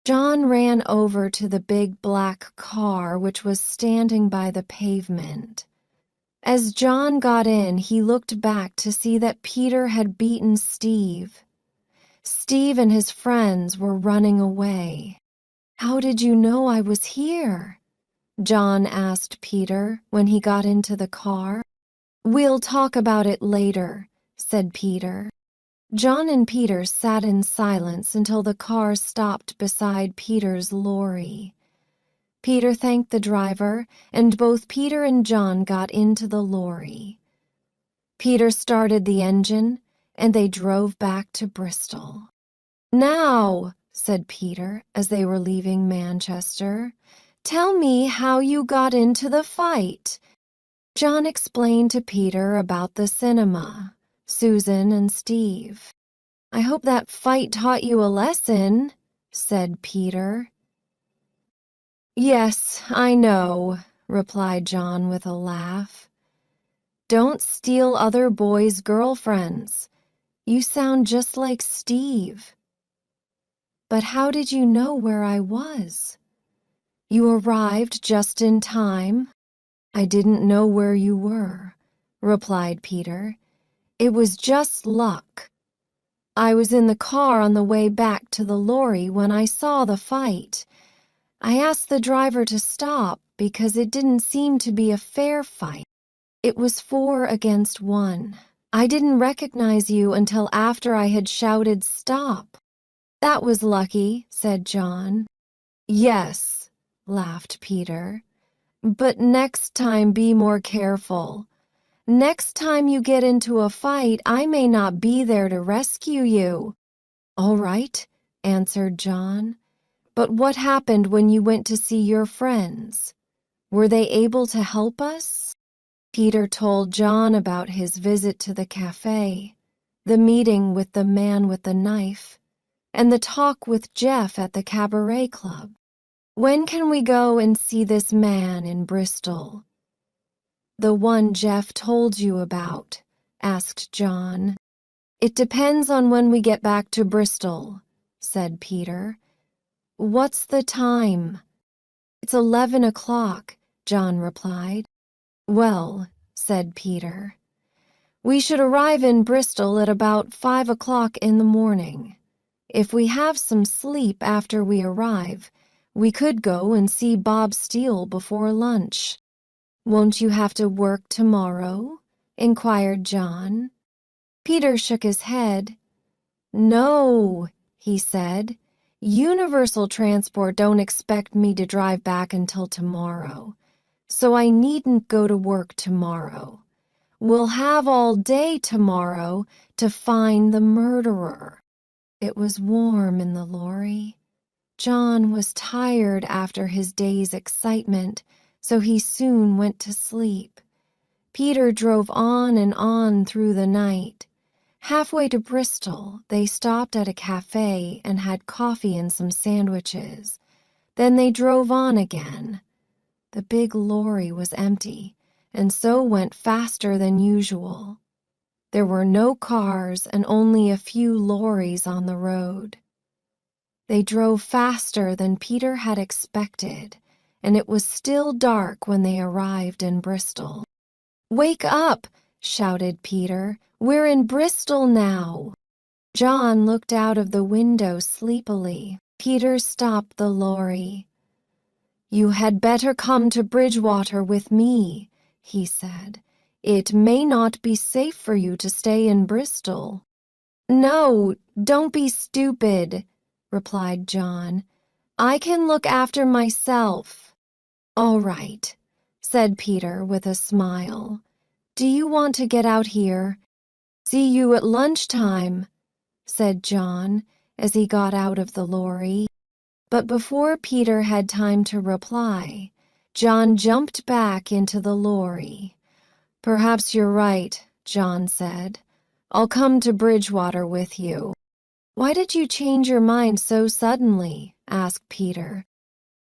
John ran over to the big black car which was standing by the pavement. As John got in, he looked back to see that Peter had beaten Steve. Steve and his friends were running away. "How did you know I was here?" John asked Peter when he got into the car. "We'll talk about it later," said Peter. John and Peter sat in silence until the car stopped beside Peter's lorry. Peter thanked the driver, and both Peter and John got into the lorry. Peter started the engine, and they drove back to Bristol. "Now," said Peter as they were leaving Manchester, "tell me how you got into the fight." John explained to Peter about the cinema, Susan and Steve. "I hope that fight taught you a lesson," said Peter. "Yes, I know," replied John with a laugh. "Don't steal other boys' girlfriends. You sound just like Steve." "But how did you know where I was?" "You arrived just in time." "I didn't know where you were," replied Peter. "It was just luck. I was in the car on the way back to the lorry when I saw the fight. I asked the driver to stop, because it didn't seem to be a fair fight. It was 4 against 1. I didn't recognize you until after I had shouted stop. That was lucky, said John. Yes, laughed Peter. But next time be more careful. Next time you get into a fight, I may not be there to rescue you. All right, answered John. But what happened when you went to see your friends? Were they able to help us? Peter told John about his visit to the cafe, the meeting with the man with the knife, and the talk with Jeff at the cabaret club. When can we go and see this man in Bristol? The one Jeff told you about, asked John. It depends on when we get back to Bristol, said Peter. What's the time? It's 11 o'clock, John replied. Well, said Peter, we should arrive in Bristol at about 5 o'clock in the morning. If we have some sleep after we arrive, we could go and see Bob Steele before lunch. Won't you have to work tomorrow? Inquired John. Peter shook his head. No, he said. Universal Transport don't expect me to drive back until tomorrow, so I needn't go to work tomorrow. We'll have all day tomorrow to find the murderer. It was warm in the lorry. John was tired after his day's excitement, so he soon went to sleep. Peter drove on and on through the night. Halfway to Bristol, they stopped at a cafe and had coffee and some sandwiches. Then they drove on again. The big lorry was empty, and so went faster than usual. There were no cars and only a few lorries on the road. They drove faster than Peter had expected, and it was still dark when they arrived in Bristol. "Wake up!" shouted Peter. "We're in Bristol now." John looked out of the window sleepily. Peter stopped the lorry. "You had better come to Bridgewater with me," he said. "It may not be safe for you to stay in Bristol." "No, don't be stupid," replied John. "I can look after myself." "All right," said Peter with a smile. "Do you want to get out here?" "See you at lunchtime," said John as he got out of the lorry. But before Peter had time to reply, John jumped back into the lorry. "Perhaps you're right," John said. "I'll come to Bridgewater with you." "Why did you change your mind so suddenly?" asked Peter.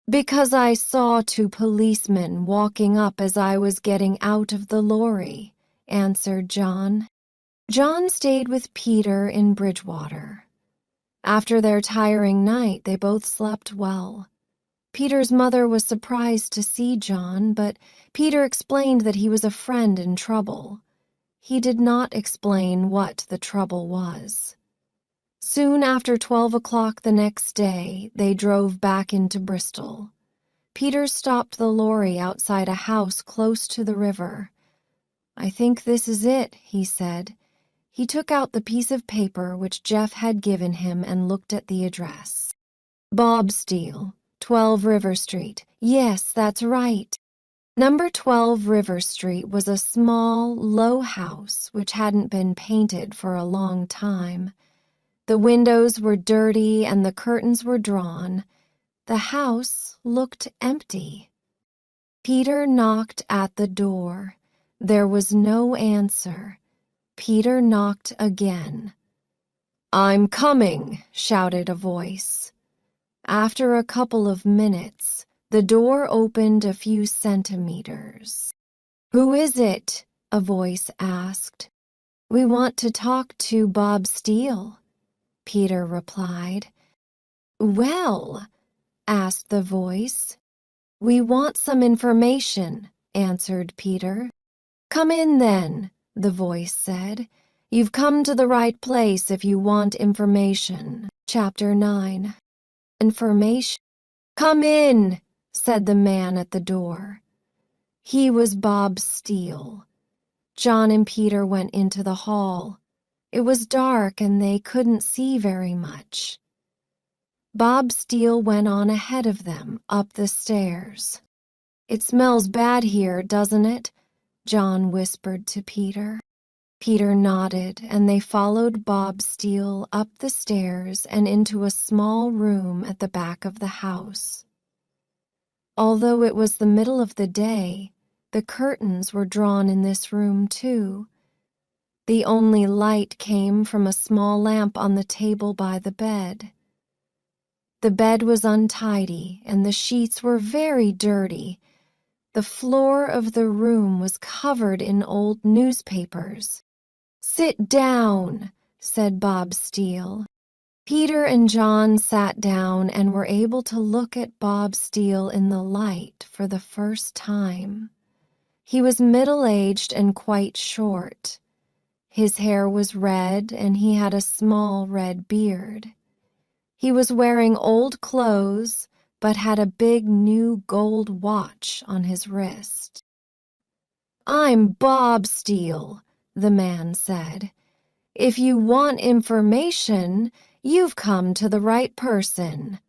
"Because I saw 2 policemen walking up as I was getting out of the lorry," answered John. John stayed with Peter in Bridgewater. After their tiring night, they both slept well. Peter's mother was surprised to see John, but Peter explained that he was a friend in trouble. He did not explain what the trouble was. Soon after 12 o'clock the next day, they drove back into Bristol. Peter stopped the lorry outside a house close to the river. "I think this is it," he said. He took out the piece of paper which Jeff had given him and looked at the address. "Bob Steele, 12 River Street. Yes, that's right." Number 12 River Street was a small, low house which hadn't been painted for a long time. The windows were dirty and the curtains were drawn. The house looked empty. Peter knocked at the door. There was no answer. Peter knocked again. "I'm coming," shouted a voice. After a couple of minutes, the door opened a few centimeters. "Who is it?" a voice asked. "We want to talk to Bob Steele," Peter replied. "Well?" asked the voice. "We want some information," answered Peter. "Come in then," the voice said. "You've come to the right place if you want information." Chapter 9. Information. "Come in," said the man at the door. He was Bob Steele. John and Peter went into the hall. It was dark and they couldn't see very much. Bob Steele went on ahead of them up the stairs. "It smells bad here, doesn't it?" John whispered to Peter. Peter nodded, and they followed Bob Steele up the stairs and into a small room at the back of the house. Although it was the middle of the day, the curtains were drawn in this room too. The only light came from a small lamp on the table by the bed. The bed was untidy, and the sheets were very dirty. The floor of the room was covered in old newspapers. "Sit down," said Bob Steele. Peter and John sat down and were able to look at Bob Steele in the light for the first time. He was middle-aged and quite short. His hair was red and he had a small red beard. He was wearing old clothes, but had a big new gold watch on his wrist. "I'm Bob Steele," the man said. "If you want information, you've come to the right person."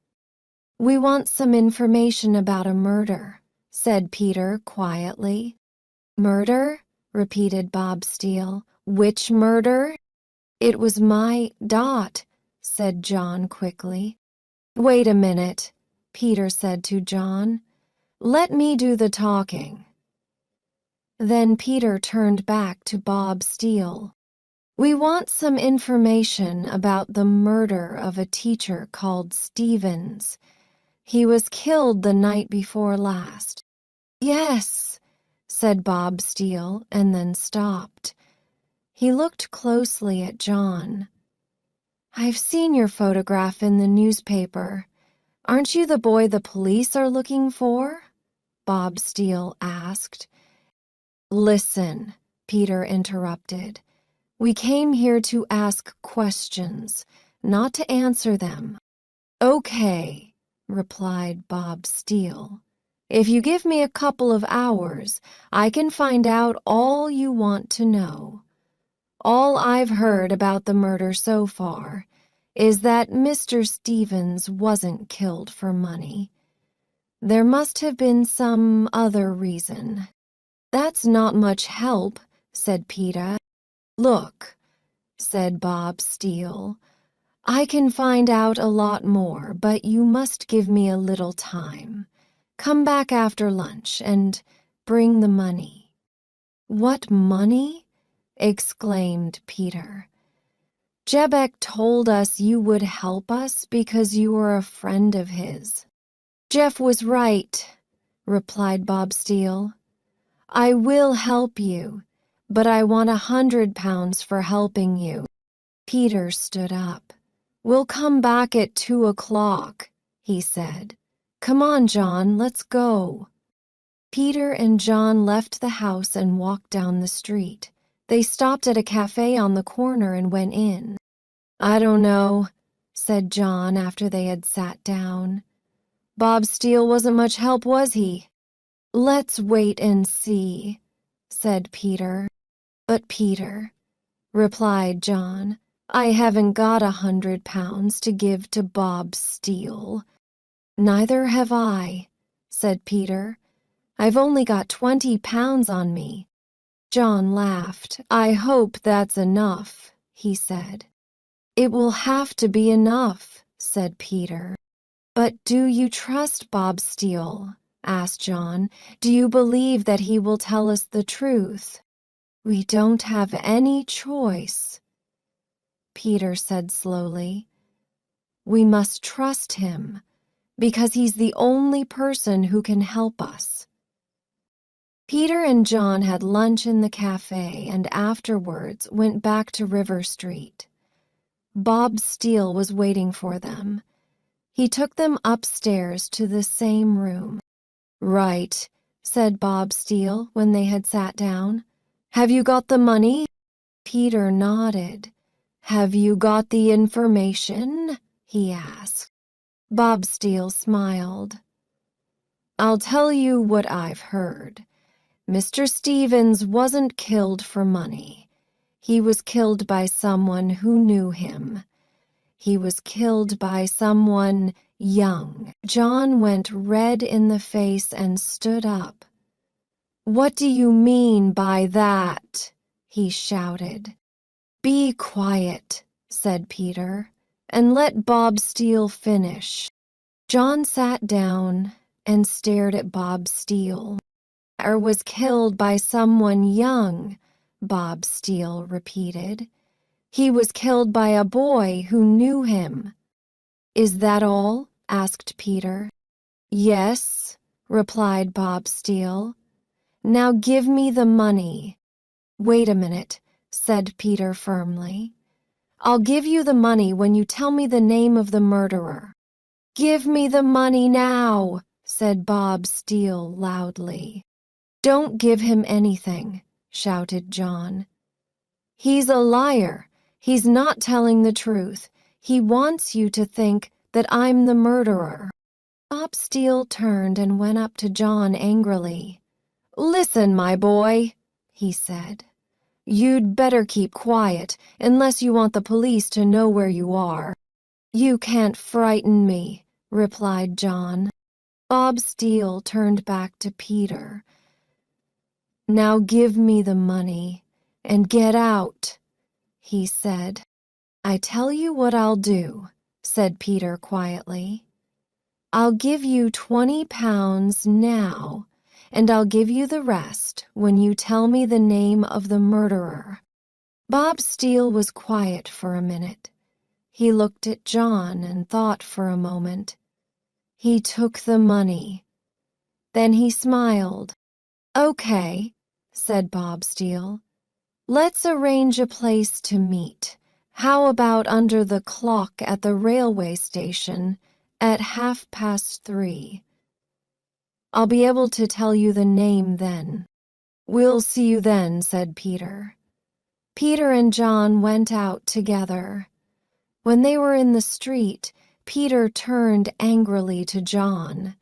"We want some information about a murder," said Peter quietly. "Murder?" repeated Bob Steele. "Which murder?" "It was my Dot," said John quickly. "Wait a minute," Peter said to John. "Let me do the talking." Then Peter turned back to Bob Steele. "We want some information about the murder of a teacher called Stevens. He was killed the night before last." "Yes," said Bob Steele, and then stopped. He looked closely at John. "I've seen your photograph in the newspaper. Aren't you the boy the police are looking for?" Bob Steele asked. "Listen," Peter interrupted. "We came here to ask questions, not to answer them." "Okay," replied Bob Steele. "If you give me a couple of hours, I can find out all you want to know. All I've heard about the murder so far is that Mr. Stevens wasn't killed for money. There must have been some other reason." "That's not much help," said Peter. "Look," said Bob Steele, "I can find out a lot more, but you must give me a little time. Come back after lunch and bring the money." "What money?" exclaimed Peter. "Jebeck told us you would help us because you were a friend of his." "Jeff was right," replied Bob Steele. "I will help you, but I want 100 pounds for helping you." Peter stood up. "We'll come back at 2:00, he said. "Come on, John, let's go." Peter and John left the house and walked down the street. They stopped at a cafe on the corner and went in. "I don't know," said John after they had sat down. "Bob Steele wasn't much help, was he?" "Let's wait and see," said Peter. "But Peter," replied John, "I haven't got 100 pounds to give to Bob Steele." "Neither have I," said Peter. "I've only got 20 pounds on me." John laughed. "I hope that's enough," he said. "It will have to be enough," said Peter. "But do you trust Bob Steele?" asked John. "Do you believe that he will tell us the truth?" "We don't have any choice," Peter said slowly. "We must trust him, because he's the only person who can help us." Peter and John had lunch in the cafe and afterwards went back to River Street. Bob Steele was waiting for them. He took them upstairs to the same room. "Right," said Bob Steele when they had sat down. "Have you got the money?" Peter nodded. "Have you got the information?" he asked. Bob Steele smiled. I'll tell you what I've heard. Mr. Stevens wasn't killed for money. He was killed by someone who knew him. He was killed by someone young. John went red in the face and stood up. What do you mean by that? He shouted. Be quiet, said Peter, and let Bob Steele finish. John sat down and stared at Bob Steele. Was killed by someone young, Bob Steele repeated. He was killed by a boy who knew him. Is that all? Asked Peter. Yes, replied Bob Steele. Now give me the money. Wait a minute, said Peter firmly. I'll give you the money when you tell me the name of the murderer. Give me the money now, said Bob Steele loudly. Don't give him anything, shouted John. He's a liar. He's not telling the truth. He wants you to think that I'm the murderer. Bob Steele turned and went up to John angrily. Listen, my boy, he said. You'd better keep quiet unless you want the police to know where you are. You can't frighten me, replied John. Bob Steele turned back to Peter. Now give me the money and get out, he said. I tell you what I'll do, said Peter quietly. I'll give you 20 pounds now, and I'll give you the rest when you tell me the name of the murderer. Bob Steele was quiet for a minute. He looked at John and thought for a moment. He took the money. Then he smiled. Okay, said Bob Steele. Let's arrange a place to meet. How about under the clock at the railway station at 3:30? I'll be able to tell you the name then. We'll see you then, said Peter. Peter and John went out together. When they were in the street, Peter turned angrily to John.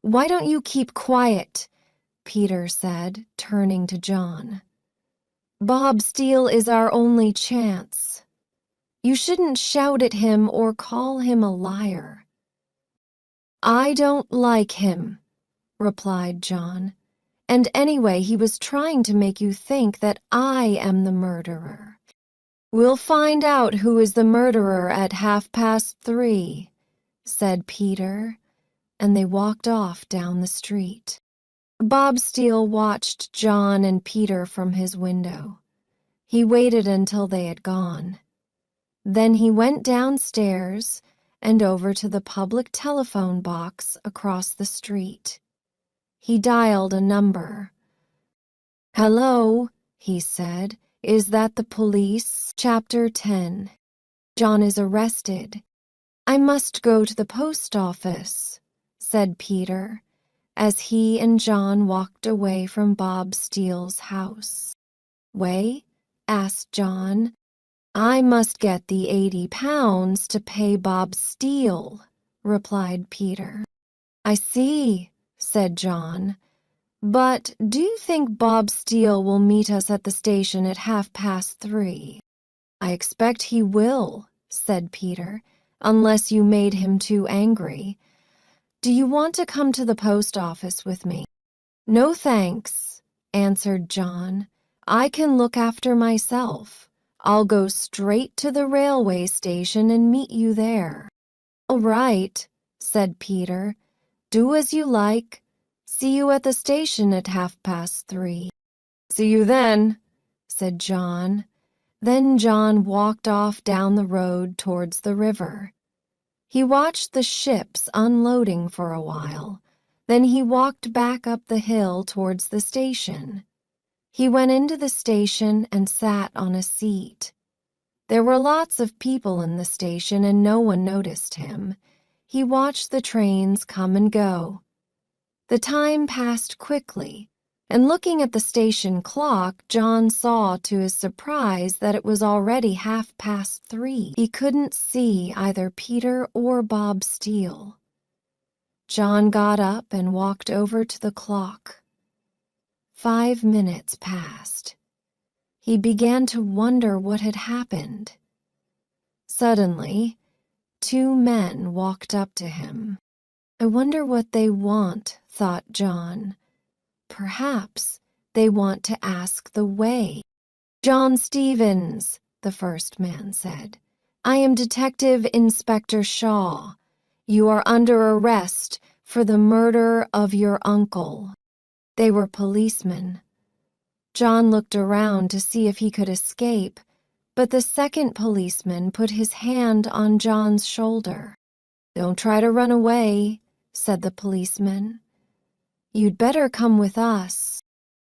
Why don't you keep quiet? Peter said, turning to John. Bob Steele is our only chance. You shouldn't shout at him or call him a liar. I don't like him, replied John. And anyway, he was trying to make you think that I am the murderer. We'll find out who is the murderer at 3:30, said Peter, and they walked off down the street. Bob Steele watched John and Peter from his window. He waited until they had gone. Then he went downstairs and over to the public telephone box across the street. He dialed a number. Hello, he said. Is that the police? Chapter 10. John is arrested. I must go to the post office, said Peter, as he and John walked away from Bob Steele's house. Way? Asked John. I must get the 80 pounds to pay Bob Steele, replied Peter. I see, said John. But do you think Bob Steele will meet us at the station at 3:30? I expect he will, said Peter, unless you made him too angry. Do you want to come to the post office with me? No thanks, answered John. I can look after myself. I'll go straight to the railway station and meet you there. All right, said Peter. Do as you like. See you at the station at 3:30. See you then, said John. Then John walked off down the road towards the river. He watched the ships unloading for a while. Then he walked back up the hill towards the station. He went into the station and sat on a seat. There were lots of people in the station and no one noticed him. He watched the trains come and go. The time passed quickly, and looking at the station clock, John saw to his surprise that it was already 3:30. He couldn't see either Peter or Bob Steele. John got up and walked over to the clock. 5 minutes passed. He began to wonder what had happened. Suddenly, 2 men walked up to him. I wonder what they want, thought John. Perhaps they want to ask the way. John Stevens, the first man said. I am Detective Inspector Shaw. You are under arrest for the murder of your uncle. They were policemen. John looked around to see if he could escape, but the second policeman put his hand on John's shoulder. Don't try to run away, said the policeman. You'd better come with us.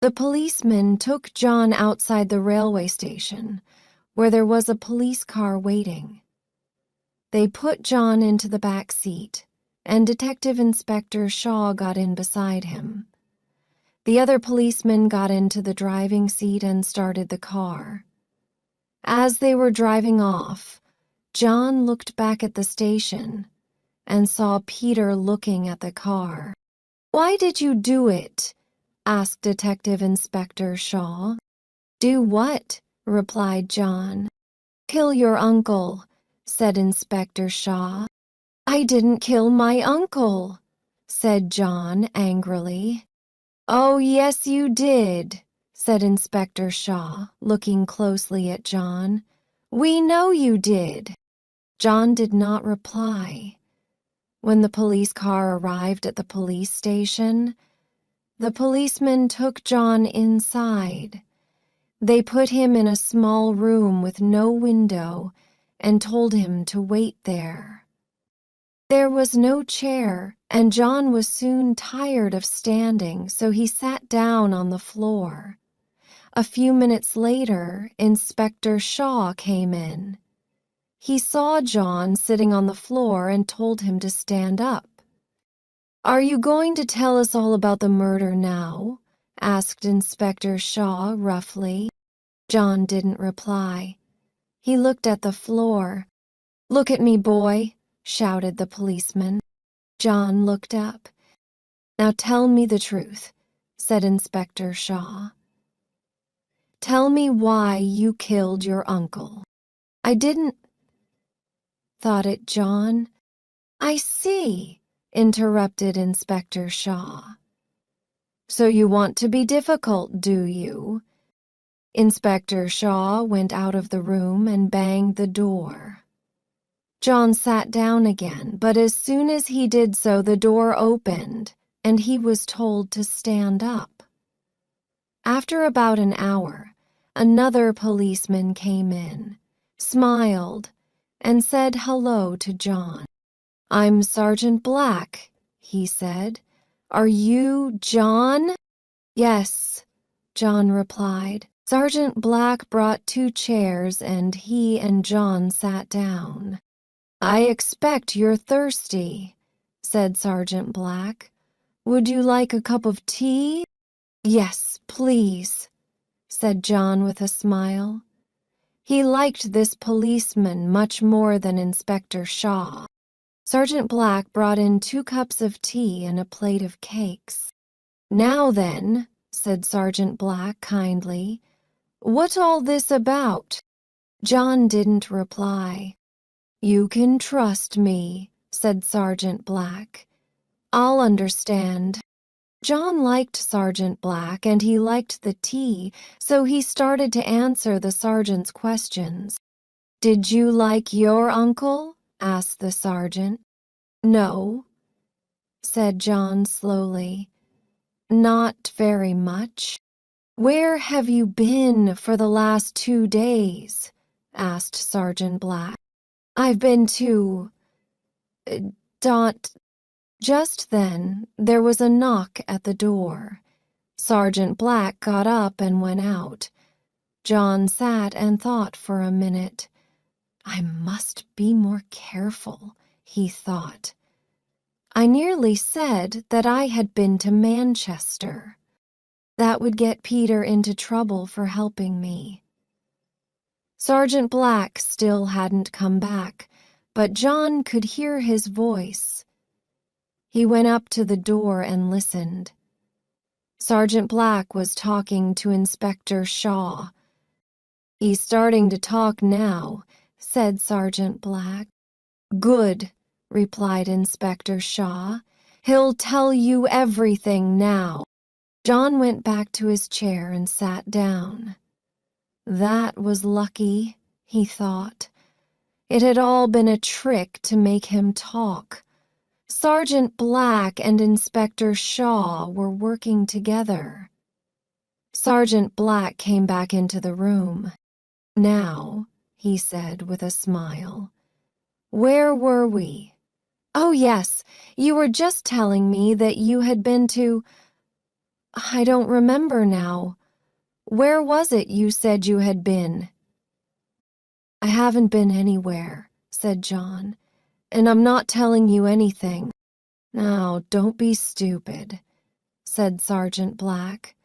The policeman took John outside the railway station, where there was a police car waiting. They put John into the back seat, and Detective Inspector Shaw got in beside him. The other policeman got into the driving seat and started the car. As they were driving off, John looked back at the station and saw Peter looking at the car. Why did you do it? Asked Detective Inspector Shaw. Do what? Replied John. Kill your uncle, said Inspector Shaw. I didn't kill my uncle, said John angrily. Oh, yes, you did, said Inspector Shaw, looking closely at John. We know you did. John did not reply. When the police car arrived at the police station, the policeman took John inside. They put him in a small room with no window and told him to wait there. There was no chair, and John was soon tired of standing, so he sat down on the floor. A few minutes later, Inspector Shaw came in. He saw John sitting on the floor and told him to stand up. Are you going to tell us all about the murder now? Asked Inspector Shaw roughly. John didn't reply. He looked at the floor. Look at me, boy, shouted the policeman. John looked up. Now tell me the truth, said Inspector Shaw. Tell me why you killed your uncle. I didn't, thought it John. I see, interrupted Inspector Shaw. So you want to be difficult, do you? Inspector Shaw went out of the room and banged the door. John sat down again, but as soon as he did so, the door opened, and he was told to stand up. After about an hour, another policeman came in, smiled, and said hello to John. I'm Sergeant Black, he said. Are you John? Yes, John replied. Sergeant Black brought 2 chairs and he and John sat down. I expect you're thirsty, said Sergeant Black. Would you like a cup of tea? Yes, please, said John with a smile. He liked this policeman much more than Inspector Shaw. Sergeant Black brought in 2 cups of tea and a plate of cakes. Now then, said Sergeant Black kindly, what all this about? John didn't reply. You can trust me, said Sergeant Black. I'll understand. John liked Sergeant Black and he liked the tea, so he started to answer the sergeant's questions. Did you like your uncle? Asked the sergeant. No, said John slowly. Not very much. Where have you been for the last 2 days? Asked Sergeant Black. I've been to... Dot... Just then, there was a knock at the door. Sergeant Black got up and went out. John sat and thought for a minute. I must be more careful, he thought. I nearly said that I had been to Manchester. That would get Peter into trouble for helping me. Sergeant Black still hadn't come back, but John could hear his voice. He went up to the door and listened. Sergeant Black was talking to Inspector Shaw. "He's starting to talk now," said Sergeant Black. "Good," replied Inspector Shaw. "He'll tell you everything now." John went back to his chair and sat down. That was lucky, he thought. It had all been a trick to make him talk. Sergeant Black and Inspector Shaw were working together. Sergeant Black came back into the room. "Now," he said with a smile, "where were we? Oh, yes, you were just telling me that you had been to— I don't remember now. Where was it you said you had been?" "I haven't been anywhere," said John, "and I'm not telling you anything." "Now, don't be stupid," said Sergeant Black.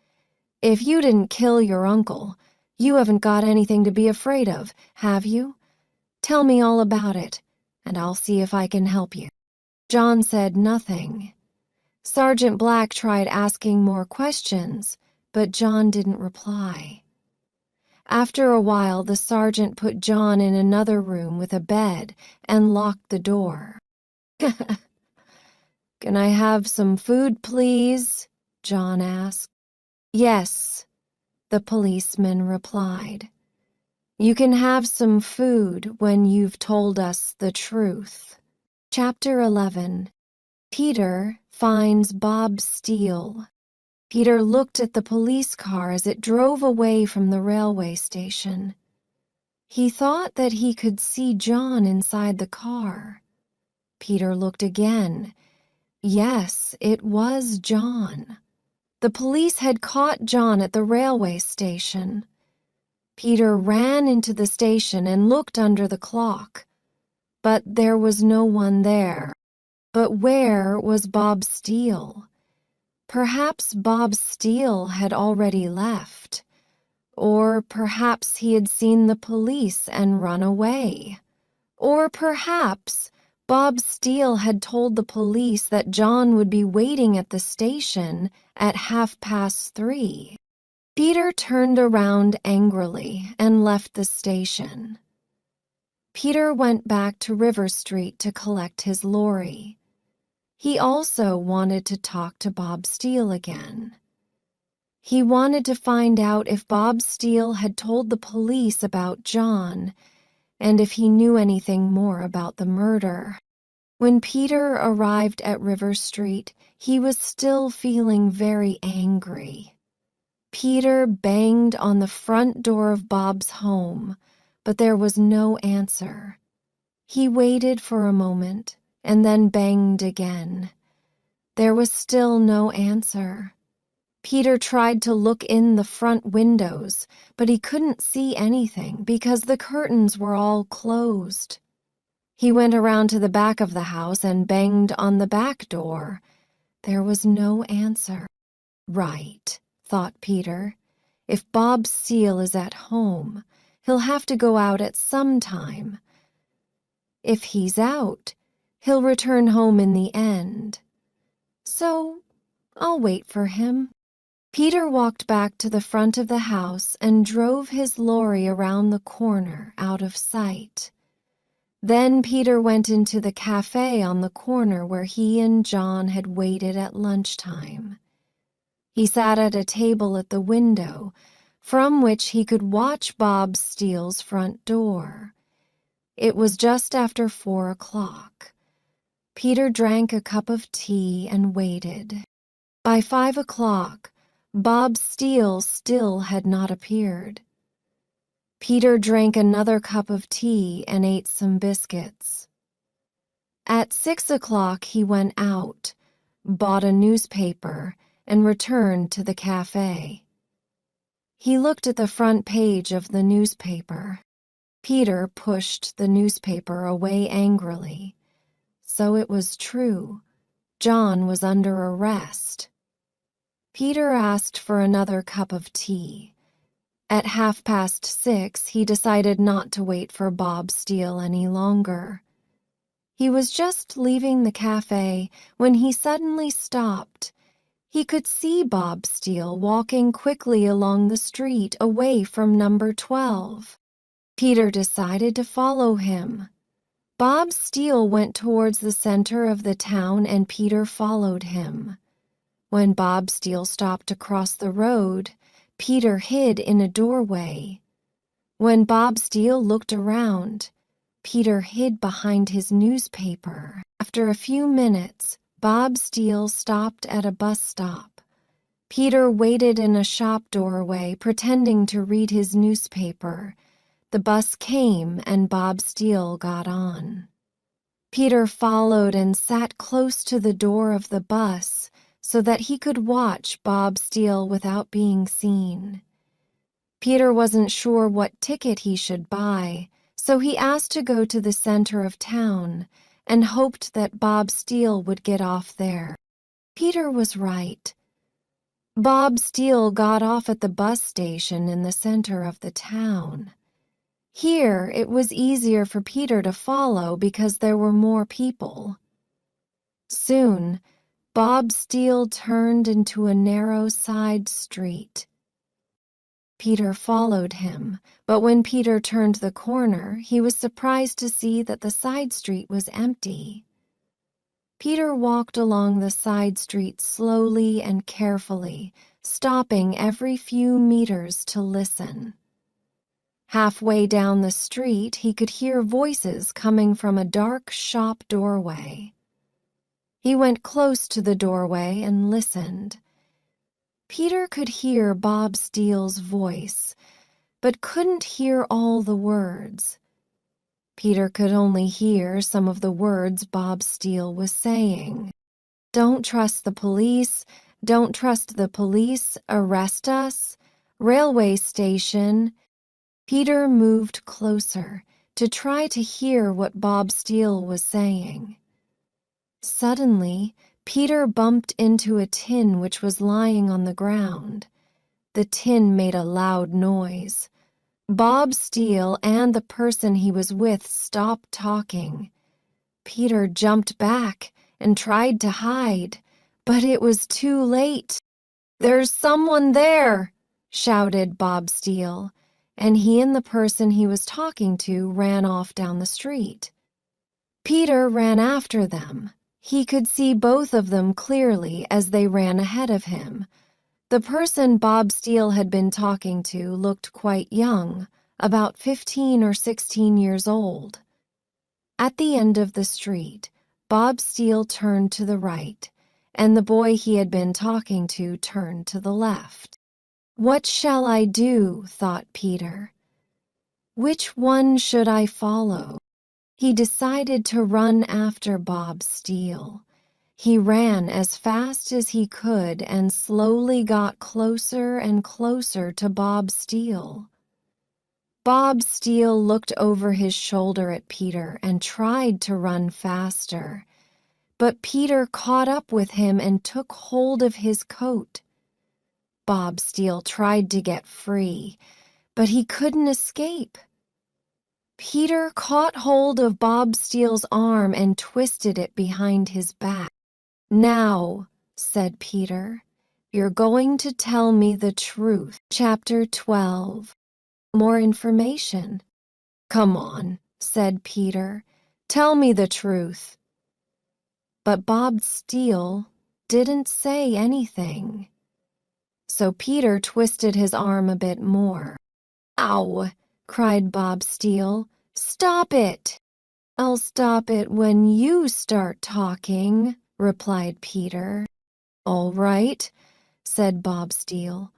"If you didn't kill your uncle, you haven't got anything to be afraid of, have you? Tell me all about it, and I'll see if I can help you." John said nothing. Sergeant Black tried asking more questions, but John didn't reply. After a while, the sergeant put John in another room with a bed and locked the door. "Can I have some food, please?" John asked. "Yes," the policeman replied. "You can have some food when you've told us the truth." Chapter 11. Peter finds Bob Steele. Peter looked at the police car as it drove away from the railway station. He thought that he could see John inside the car. Peter looked again. Yes, it was John. The police had caught John at the railway station. Peter ran into the station and looked under the clock, but there was no one there. But where was Bob Steele? Perhaps Bob Steele had already left, or perhaps he had seen the police and run away, or perhaps Bob Steele had told the police that John would be waiting at the station at 3:30. Peter turned around angrily and left the station. Peter went back to River Street to collect his lorry. He also wanted to talk to Bob Steele again. He wanted to find out if Bob Steele had told the police about John and if he knew anything more about the murder. When Peter arrived at River Street, he was still feeling very angry. Peter banged on the front door of Bob's home, but there was no answer. He waited for a moment and then banged again. There was still no answer. Peter tried to look in the front windows, but he couldn't see anything because the curtains were all closed. He went around to the back of the house and banged on the back door. There was no answer. Right, thought Peter. If Bob Steele is at home, he'll have to go out at some time. If he's out, he'll return home in the end. So I'll wait for him. Peter walked back to the front of the house and drove his lorry around the corner out of sight. Then Peter went into the cafe on the corner where he and John had waited at lunchtime. He sat at a table at the window, from which he could watch Bob Steele's front door. It was just after 4 o'clock. Peter drank a cup of tea and waited. By 5 o'clock, Bob Steele still had not appeared. Peter drank another cup of tea and ate some biscuits. At 6 o'clock he went out, bought a newspaper, and returned to the cafe. He looked at the front page of the newspaper. Peter pushed the newspaper away angrily. So it was true. John was under arrest. Peter asked for another cup of tea. At 6:30, he decided not to wait for Bob Steele any longer. He was just leaving the cafe when he suddenly stopped. He could see Bob Steele walking quickly along the street away from number 12. Peter decided to follow him. Bob Steele went towards the center of the town and Peter followed him. When Bob Steele stopped to cross the road, Peter hid in a doorway. When Bob Steele looked around, Peter hid behind his newspaper. After a few minutes, Bob Steele stopped at a bus stop. Peter waited in a shop doorway, pretending to read his newspaper. The bus came and Bob Steele got on. Peter followed and sat close to the door of the bus so that he could watch Bob Steele without being seen. Peter wasn't sure what ticket he should buy, so he asked to go to the center of town and hoped that Bob Steele would get off there. Peter was right. Bob Steele got off at the bus station in the center of the town. Here, it was easier for Peter to follow because there were more people. Soon, Bob Steele turned into a narrow side street. Peter followed him, but when Peter turned the corner, he was surprised to see that the side street was empty. Peter walked along the side street slowly and carefully, stopping every few meters to listen. Halfway down the street, he could hear voices coming from a dark shop doorway. He went close to the doorway and listened. Peter could hear Bob Steele's voice, but couldn't hear all the words. Peter could only hear some of the words Bob Steele was saying. "Don't trust the police, don't trust the police, arrest us, railway station." Peter moved closer to try to hear what Bob Steele was saying. Suddenly, Peter bumped into a tin which was lying on the ground. The tin made a loud noise. Bob Steele and the person he was with stopped talking. Peter jumped back and tried to hide, but it was too late. "There's someone there!" shouted Bob Steele, and he and the person he was talking to ran off down the street. Peter ran after them. He could see both of them clearly as they ran ahead of him. The person Bob Steele had been talking to looked quite young, about 15 or 16 years old. At the end of the street, Bob Steele turned to the right, and the boy he had been talking to turned to the left. "What shall I do?" thought Peter. "Which one should I follow?" He decided to run after Bob Steele. He ran as fast as he could and slowly got closer and closer to Bob Steele. Bob Steele looked over his shoulder at Peter and tried to run faster, but Peter caught up with him and took hold of his coat. Bob Steele tried to get free, but he couldn't escape. Peter caught hold of Bob Steele's arm and twisted it behind his back. "Now," said Peter, "you're going to tell me the truth." Chapter 12. More information. "Come on," said Peter. "Tell me the truth." But Bob Steele didn't say anything. So Peter twisted his arm a bit more. "Ow!" cried Bob Steele. "Stop it!" "I'll stop it when you start talking," replied Peter. "All right," said Bob Steele.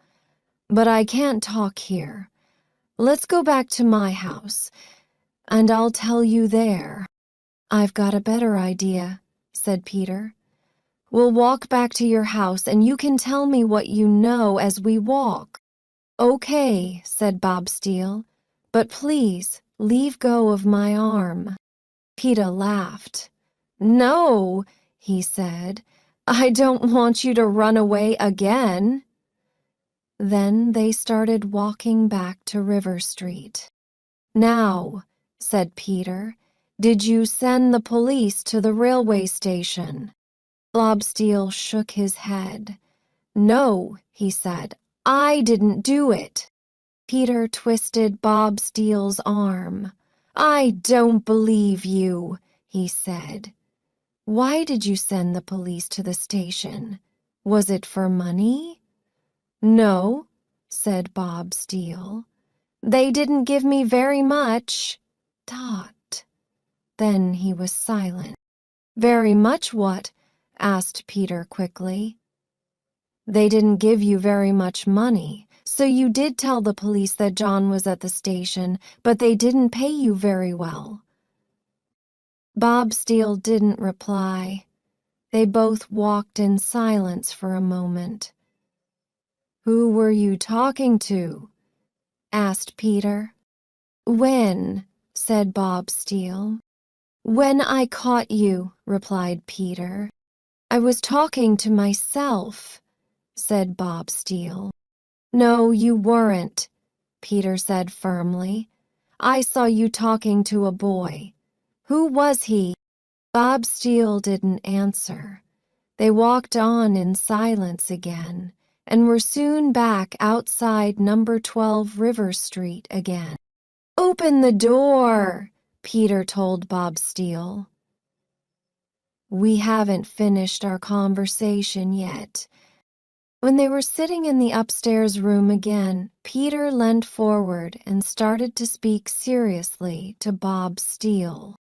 "But I can't talk here. Let's go back to my house, and I'll tell you there." "I've got a better idea," said Peter. "We'll walk back to your house, and you can tell me what you know as we walk." "Okay," said Bob Steele, "but please leave go of my arm." Peter laughed. "No," he said, "I don't want you to run away again." Then they started walking back to River Street. "Now," said Peter, Did you send the police to the railway station? Bob Steele shook his head. No, he said. I didn't do it. Peter twisted Bob Steele's arm. I don't believe you, he said. Why did you send the police to the station? Was it for money? No, said Bob Steele. They didn't give me very much. Dot. Then he was silent. Very much what? Asked Peter quickly. They didn't give you very much money, so you did tell the police that John was at the station, but they didn't pay you very well. Bob Steele didn't reply. They both walked in silence for a moment. Who were you talking to? Asked Peter. When? Said Bob Steele. When I caught you, replied Peter. I was talking to myself, said Bob Steele. No, you weren't, Peter said firmly. I saw you talking to a boy. Who was he? Bob Steele didn't answer. They walked on in silence again and were soon back outside number 12 River Street again. Open the door, Peter told Bob Steele. We haven't finished our conversation yet. When they were sitting in the upstairs room again, Peter leaned forward and started to speak seriously to Bob Steele.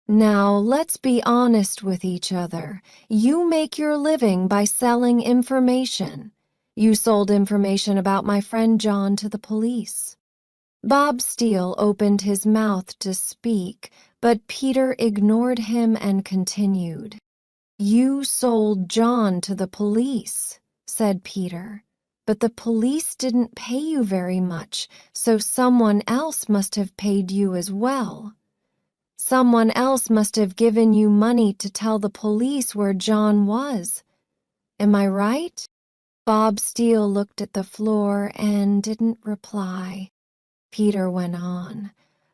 Now, let's be honest with each other. You make your living by selling information. You sold information about my friend John to the police. Bob Steele opened his mouth to speak, but Peter ignored him and continued. You sold John to the police, said Peter, but the police didn't pay you very much, so someone else must have paid you as well. Someone else must have given you money to tell the police where John was. Am I right? Bob Steele looked at the floor and didn't reply. Peter went on.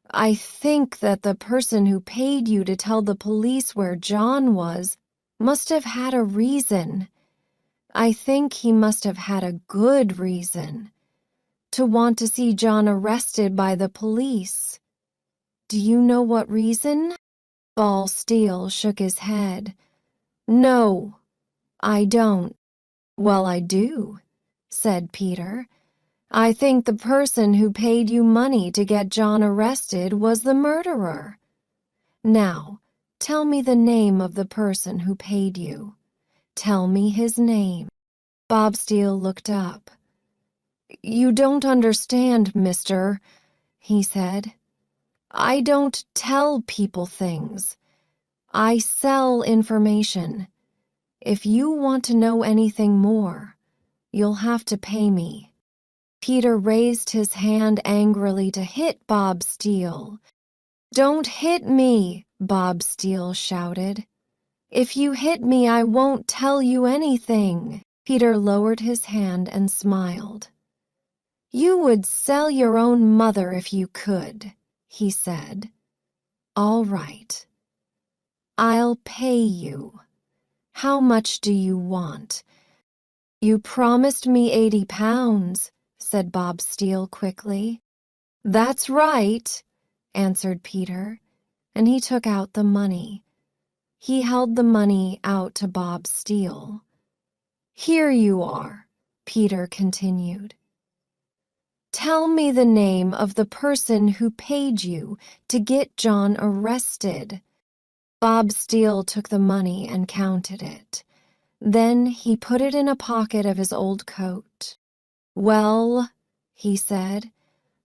I think that the person who paid you to tell the police where John was must have had a reason. I think he must have had a good reason to want to see John arrested by the police. Do you know what reason? Bob Steele shook his head. No, I don't. Well, I do, said Peter. I think the person who paid you money to get John arrested was the murderer. Now, tell me the name of the person who paid you. Tell me his name. Bob Steele looked up. You don't understand, mister, he said. I don't tell people things. I sell information. If you want to know anything more, you'll have to pay me. Peter raised his hand angrily to hit Bob Steele. Don't hit me, Bob Steele shouted. If you hit me, I won't tell you anything. Peter lowered his hand and smiled. You would sell your own mother if you could, he said. All right. I'll pay you. How much do you want? You promised me 80 pounds, said Bob Steele quickly. That's right, answered Peter, and he took out the money. He held the money out to Bob Steele. Here you are, Peter continued. Tell me the name of the person who paid you to get John arrested. Bob Steele took the money and counted it. Then he put it in a pocket of his old coat. Well, he said,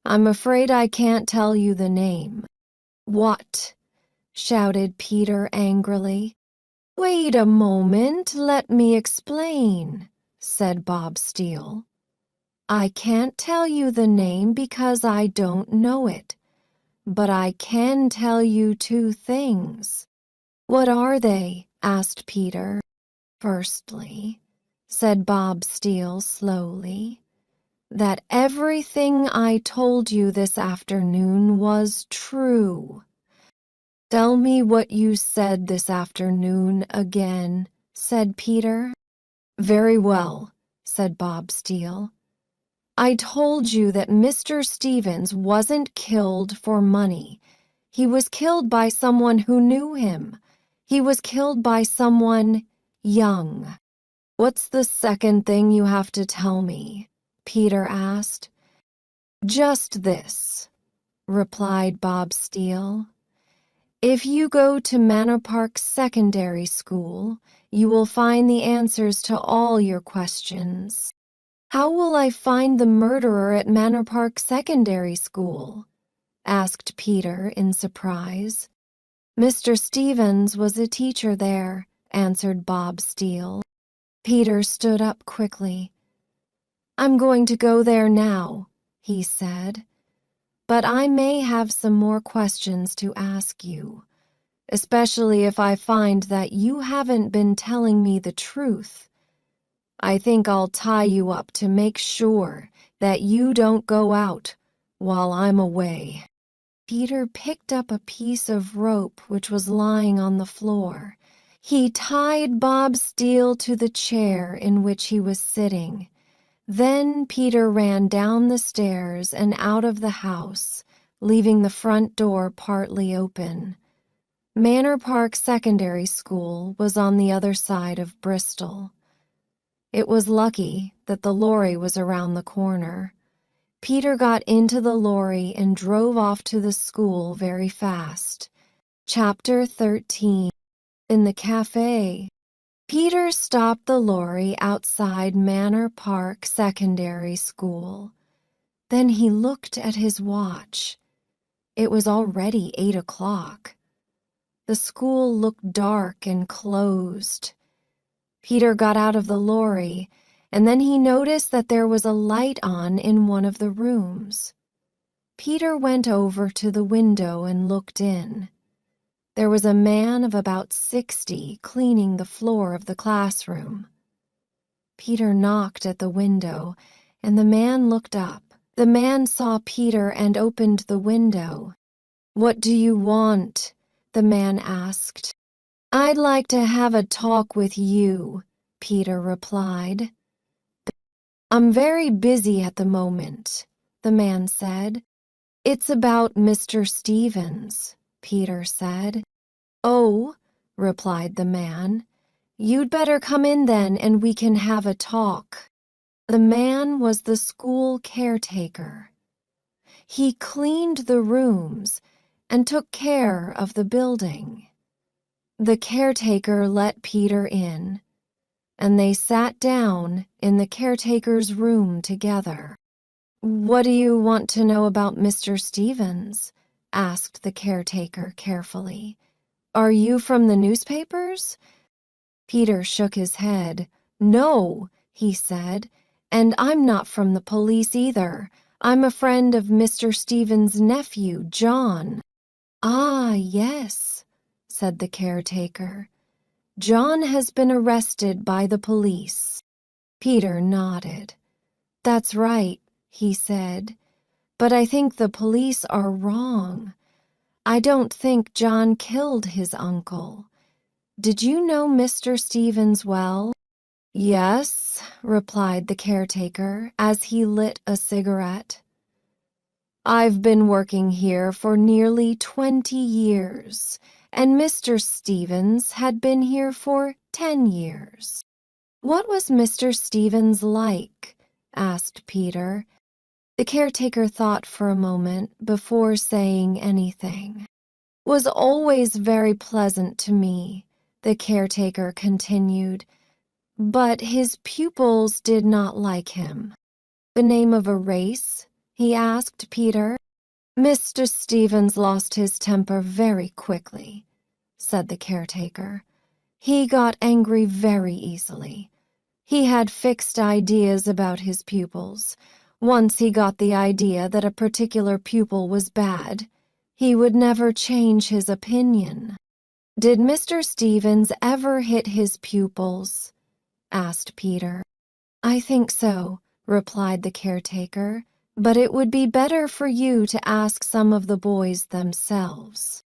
I'm afraid I can't tell you the name. What? Shouted Peter angrily. Wait a moment, let me explain, said Bob Steele. I can't tell you the name because I don't know it, but I can tell you two things. What are they? Asked Peter. Firstly, said Bob Steele slowly, that everything I told you this afternoon was true. "Tell me what you said this afternoon again," said Peter. "Very well," said Bob Steele. "I told you that Mr. Stevens wasn't killed for money. He was killed by someone who knew him. He was killed by someone young." "What's the second thing you have to tell me?" Peter asked. "Just this," replied Bob Steele. "If you go to Manor Park Secondary School, you will find the answers to all your questions." "How will I find the murderer at Manor Park Secondary School?" asked Peter in surprise. "Mr. Stevens was a teacher there," answered Bob Steele. Peter stood up quickly. "I'm going to go there now," he said. "But I may have some more questions to ask you, especially if I find that you haven't been telling me the truth. I think I'll tie you up to make sure that you don't go out while I'm away." Peter picked up a piece of rope which was lying on the floor. He tied Bob Steele to the chair in which he was sitting. Then Peter ran down the stairs and out of the house, leaving the front door partly open. Manor Park Secondary School was on the other side of Bristol. It was lucky that the lorry was around the corner. Peter got into the lorry and drove off to the school very fast. Chapter 13. In the cafe. Peter stopped the lorry outside Manor Park Secondary School. Then he looked at his watch. It was already 8 o'clock. The school looked dark and closed. Peter got out of the lorry, and then he noticed that there was a light on in one of the rooms. Peter went over to the window and looked in. There was a man of about 60 cleaning the floor of the classroom. Peter knocked at the window, and the man looked up. The man saw Peter and opened the window. "What do you want?" the man asked. "I'd like to have a talk with you," Peter replied. "I'm very busy at the moment," the man said. "It's about Mr. Stevens," Peter said. "Oh," replied the man, "you'd better come in then and we can have a talk." The man was the school caretaker. He cleaned the rooms and took care of the building. The caretaker let Peter in, and they sat down in the caretaker's room together. "What do you want to know about Mr. Stevens?" asked the caretaker carefully. "Are you from the newspapers?" Peter shook his head. "No," he said, "and I'm not from the police either. I'm a friend of Mr. Stevens' nephew, John." "Ah, yes," said the caretaker. "John has been arrested by the police." Peter nodded. "That's right," he said, "but I think the police are wrong. I don't think John killed his uncle. Did you know Mr. Stevens well?" "Yes," replied the caretaker as he lit a cigarette. "I've been working here for nearly 20 years, and Mr. Stevens had been here for 10 years. "What was Mr. Stevens like?" asked Peter. The caretaker thought for a moment before saying anything. "Was always very pleasant to me," the caretaker continued, "but his pupils did not like him." "The name of a race?" he asked Peter. "Mr. Stevens lost his temper very quickly," said the caretaker. "He got angry very easily. He had fixed ideas about his pupils. Once he got the idea that a particular pupil was bad, he would never change his opinion." "Did Mr. Stevens ever hit his pupils?" asked Peter. "I think so," replied the caretaker, "but it would be better for you to ask some of the boys themselves."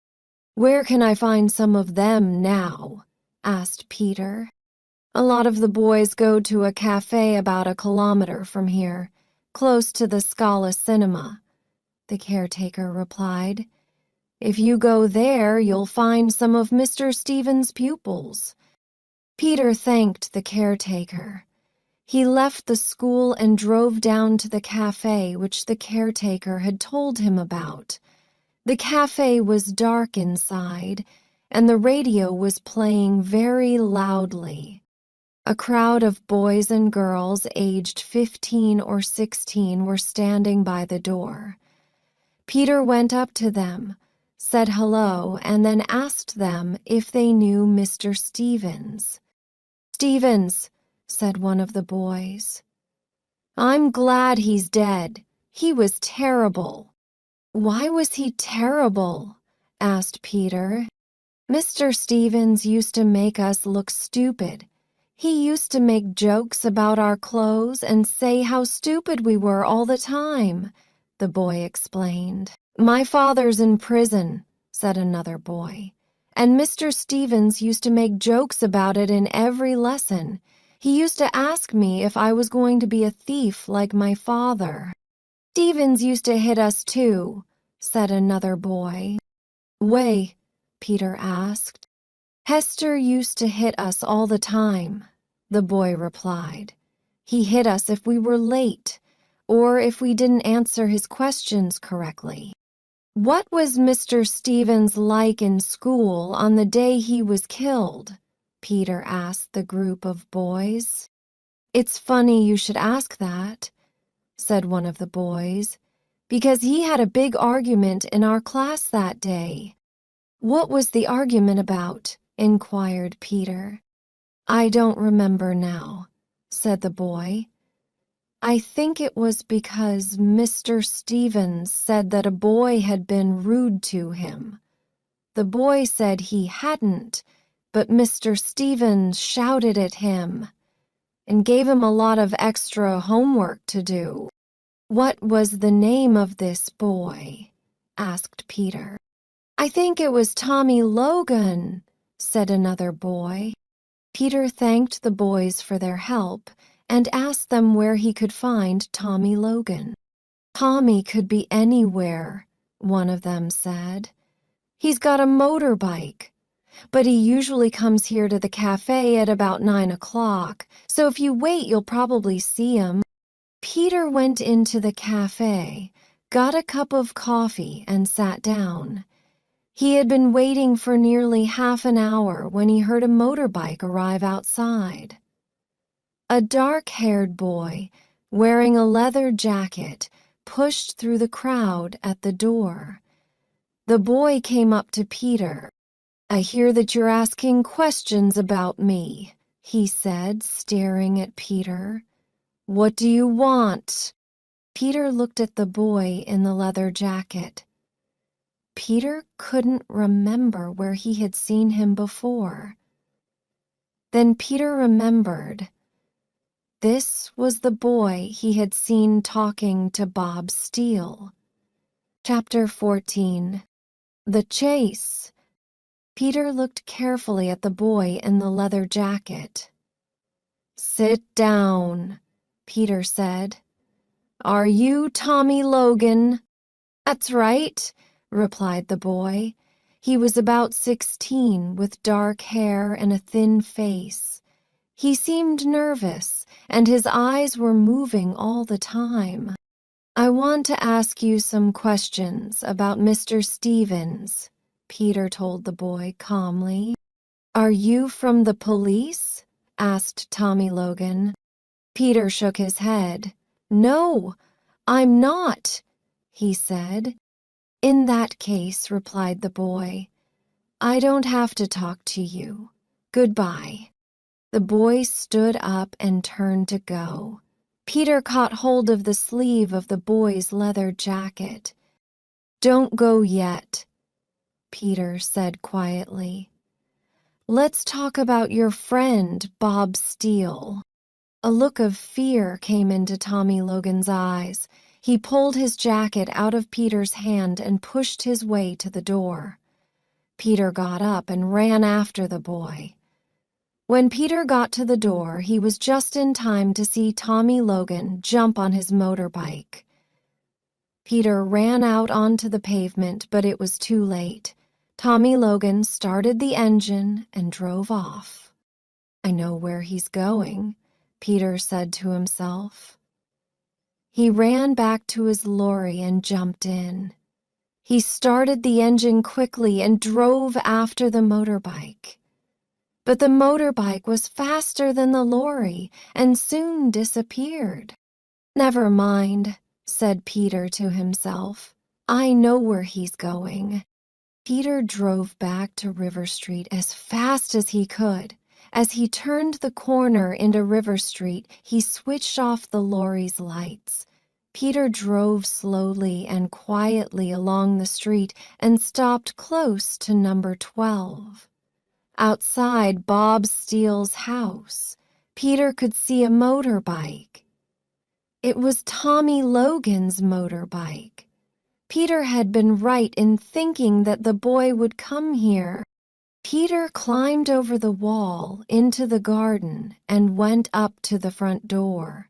"Where can I find some of them now?" asked Peter. "A lot of the boys go to a cafe about 1 kilometer from here, close to the Scala Cinema," the caretaker replied. "If you go there, you'll find some of Mr. Stevens' pupils." Peter thanked the caretaker. He left the school and drove down to the cafe which the caretaker had told him about. The cafe was dark inside, and the radio was playing very loudly. A crowd of boys and girls aged 15 or 16 were standing by the door. Peter went up to them, said hello, and then asked them if they knew Mr. Stevens. "Stevens," said one of the boys. "I'm glad he's dead. He was terrible." "Why was he terrible?" asked Peter. "Mr. Stevens used to make us look stupid. He used to make jokes about our clothes and say how stupid we were all the time," the boy explained. "My father's in prison," said another boy, "and Mr. Stevens used to make jokes about it in every lesson. He used to ask me if I was going to be a thief like my father." "Stevens used to hit us too," said another boy. "Way?" Peter asked. "Hester used to hit us all the time," the boy replied. "He hit us if we were late, or if we didn't answer his questions correctly." "What was Mr. Stevens like in school on the day he was killed?" Peter asked the group of boys. "It's funny you should ask that," said one of the boys, "because he had a big argument in our class that day." "What was the argument about?" inquired Peter. "I don't remember now," said the boy. "I think it was because Mr. Stevens said that a boy had been rude to him. The boy said he hadn't, but Mr. Stevens shouted at him and gave him a lot of extra homework to do." "What was the name of this boy?" asked Peter. "I think it was Tommy Logan," said another boy. Peter thanked the boys for their help and asked them where he could find Tommy Logan. "Tommy could be anywhere," one of them said. "He's got a motorbike, but he usually comes here to the cafe at about 9 o'clock, so if you wait you'll probably see him." Peter went into the cafe, got a cup of coffee, and sat down. He had been waiting for nearly half an hour when he heard a motorbike arrive outside. A dark-haired boy, wearing a leather jacket, pushed through the crowd at the door. The boy came up to Peter. "I hear that you're asking questions about me," he said, staring at Peter. "What do you want?" Peter looked at the boy in the leather jacket. Peter couldn't remember where he had seen him before. Then Peter remembered. This was the boy he had seen talking to Bob Steele. Chapter 14. The Chase. Peter looked carefully at the boy in the leather jacket. "Sit down," Peter said. "Are you Tommy Logan?" "That's right," replied the boy. He was about 16, with dark hair and a thin face. He seemed nervous, and his eyes were moving all the time. "I want to ask you some questions about Mr. Stevens," Peter told the boy calmly. "Are you from the police?" asked Tommy Logan. Peter shook his head. "No, I'm not," he said. "In that case," replied the boy, "I don't have to talk to you. Goodbye." The boy stood up and turned to go. Peter caught hold of the sleeve of the boy's leather jacket. "Don't go yet," Peter said quietly. "Let's talk about your friend, Bob Steele." A look of fear came into Tommy Logan's eyes. He pulled his jacket out of Peter's hand and pushed his way to the door. Peter got up and ran after the boy. When Peter got to the door, he was just in time to see Tommy Logan jump on his motorbike. Peter ran out onto the pavement, but it was too late. Tommy Logan started the engine and drove off. "I know where he's going," Peter said to himself. He ran back to his lorry and jumped in. He started the engine quickly and drove after the motorbike. But the motorbike was faster than the lorry and soon disappeared. "Never mind," said Peter to himself. "I know where he's going." Peter drove back to River Street as fast as he could. As he turned the corner into River Street, he switched off the lorry's lights. Peter drove slowly and quietly along the street and stopped close to number 12. Outside Bob Steele's house, Peter could see a motorbike. It was Tommy Logan's motorbike. Peter had been right in thinking that the boy would come here. Peter climbed over the wall into the garden and went up to the front door.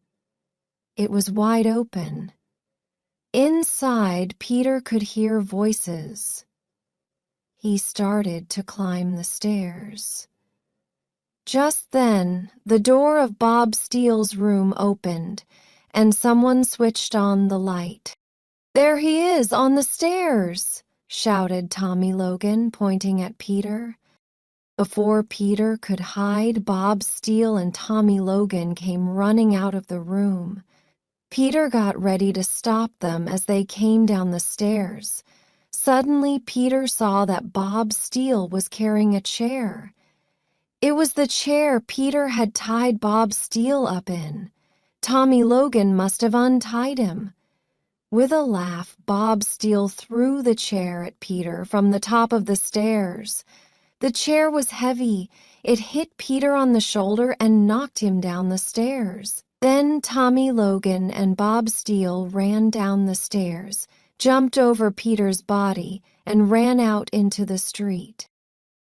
It was wide open. Inside, Peter could hear voices. He started to climb the stairs. Just then, the door of Bob Steele's room opened, and someone switched on the light. "There he is on the stairs!" shouted Tommy Logan, pointing at Peter. Before Peter could hide, Bob Steele and Tommy Logan came running out of the room. Peter got ready to stop them as they came down the stairs. Suddenly, Peter saw that Bob Steele was carrying a chair. It was the chair Peter had tied Bob Steele up in. Tommy Logan must have untied him. With a laugh, Bob Steele threw the chair at Peter from the top of the stairs. The chair was heavy. It hit Peter on the shoulder and knocked him down the stairs. Then Tommy Logan and Bob Steele ran down the stairs, jumped over Peter's body, and ran out into the street.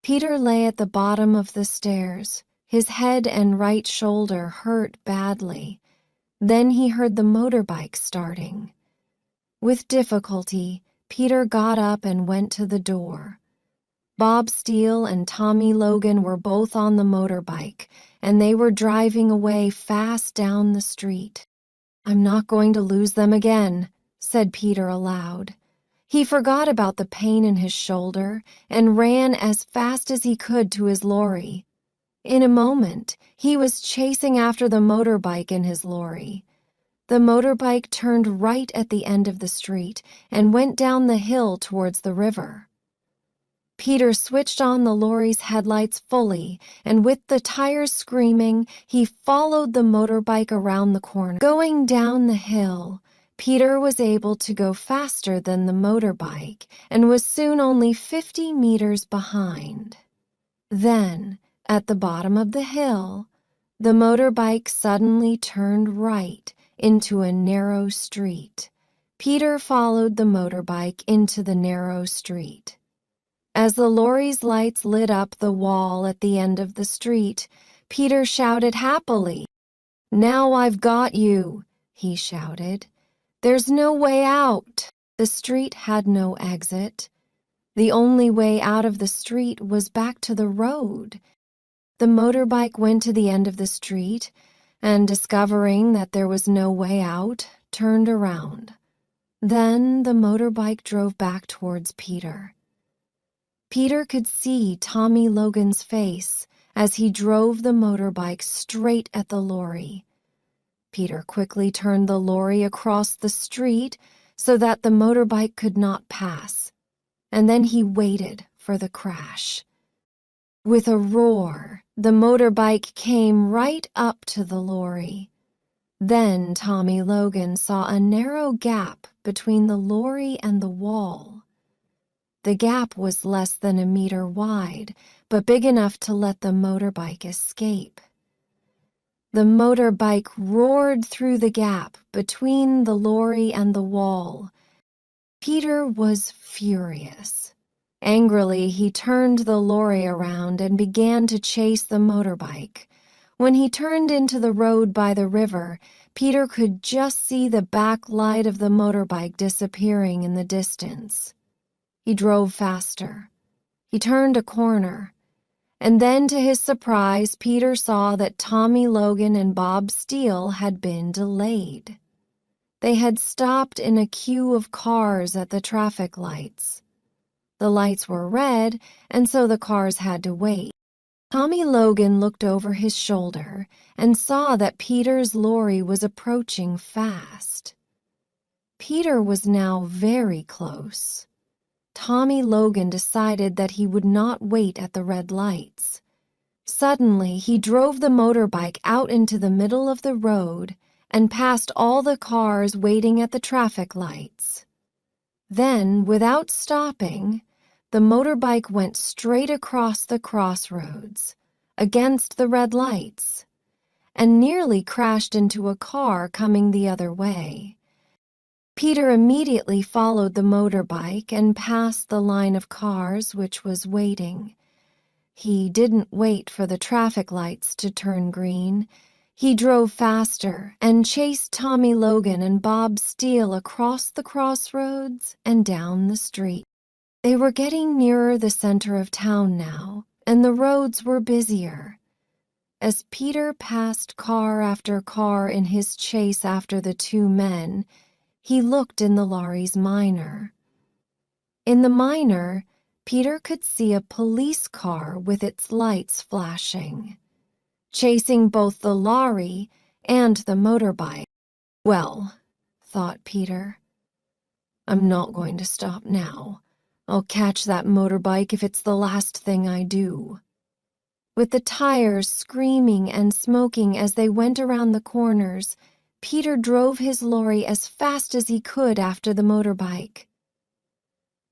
Peter lay at the bottom of the stairs. His head and right shoulder hurt badly. Then he heard the motorbike starting. With difficulty, Peter got up and went to the door. Bob Steele and Tommy Logan were both on the motorbike, and they were driving away fast down the street. "I'm not going to lose them again," said Peter aloud. He forgot about the pain in his shoulder and ran as fast as he could to his lorry. In a moment, he was chasing after the motorbike in his lorry. The motorbike turned right at the end of the street and went down the hill towards the river. Peter switched on the lorry's headlights fully, and with the tires screaming, he followed the motorbike around the corner. Going down the hill, Peter was able to go faster than the motorbike and was soon only 50 meters behind. Then, at the bottom of the hill, the motorbike suddenly turned right into a narrow street. Peter followed the motorbike into the narrow street. As the lorry's lights lit up the wall at the end of the street, Peter shouted happily. "Now I've got you," he shouted. "There's no way out." The street had no exit. The only way out of the street was back to the road. The motorbike went to the end of the street and, discovering that there was no way out, turned around. Then the motorbike drove back towards Peter. Peter could see Tommy Logan's face as he drove the motorbike straight at the lorry. Peter quickly turned the lorry across the street so that the motorbike could not pass, and then he waited for the crash. With a roar, the motorbike came right up to the lorry. Then Tommy Logan saw a narrow gap between the lorry and the wall. The gap was less than a meter wide, but big enough to let the motorbike escape. The motorbike roared through the gap between the lorry and the wall. Peter was furious, Angrily, he turned the lorry around and began to chase the motorbike. When he turned into the road by the river, Peter could just see the back light of the motorbike disappearing in the distance. He drove faster. He turned a corner. And then, to his surprise, Peter saw that Tommy Logan and Bob Steele had been delayed. They had stopped in a queue of cars at the traffic lights. The lights were red, and so the cars had to wait. Tommy Logan looked over his shoulder and saw that Peter's lorry was approaching fast. Peter was now very close. Tommy Logan decided that he would not wait at the red lights. Suddenly, he drove the motorbike out into the middle of the road and past all the cars waiting at the traffic lights. Then, without stopping, the motorbike went straight across the crossroads, against the red lights, and nearly crashed into a car coming the other way. Peter immediately followed the motorbike and passed the line of cars which was waiting. He didn't wait for the traffic lights to turn green. He drove faster and chased Tommy Logan and Bob Steele across the crossroads and down the street. They were getting nearer the center of town now, and the roads were busier. As Peter passed car after car in his chase after the two men, he looked in the lorry's minor. In the minor, Peter could see a police car with its lights flashing, chasing both the lorry and the motorbike. Well, thought Peter, I'm not going to stop now. I'll catch that motorbike if it's the last thing I do. With the tires screaming and smoking as they went around the corners, Peter drove his lorry as fast as he could after the motorbike.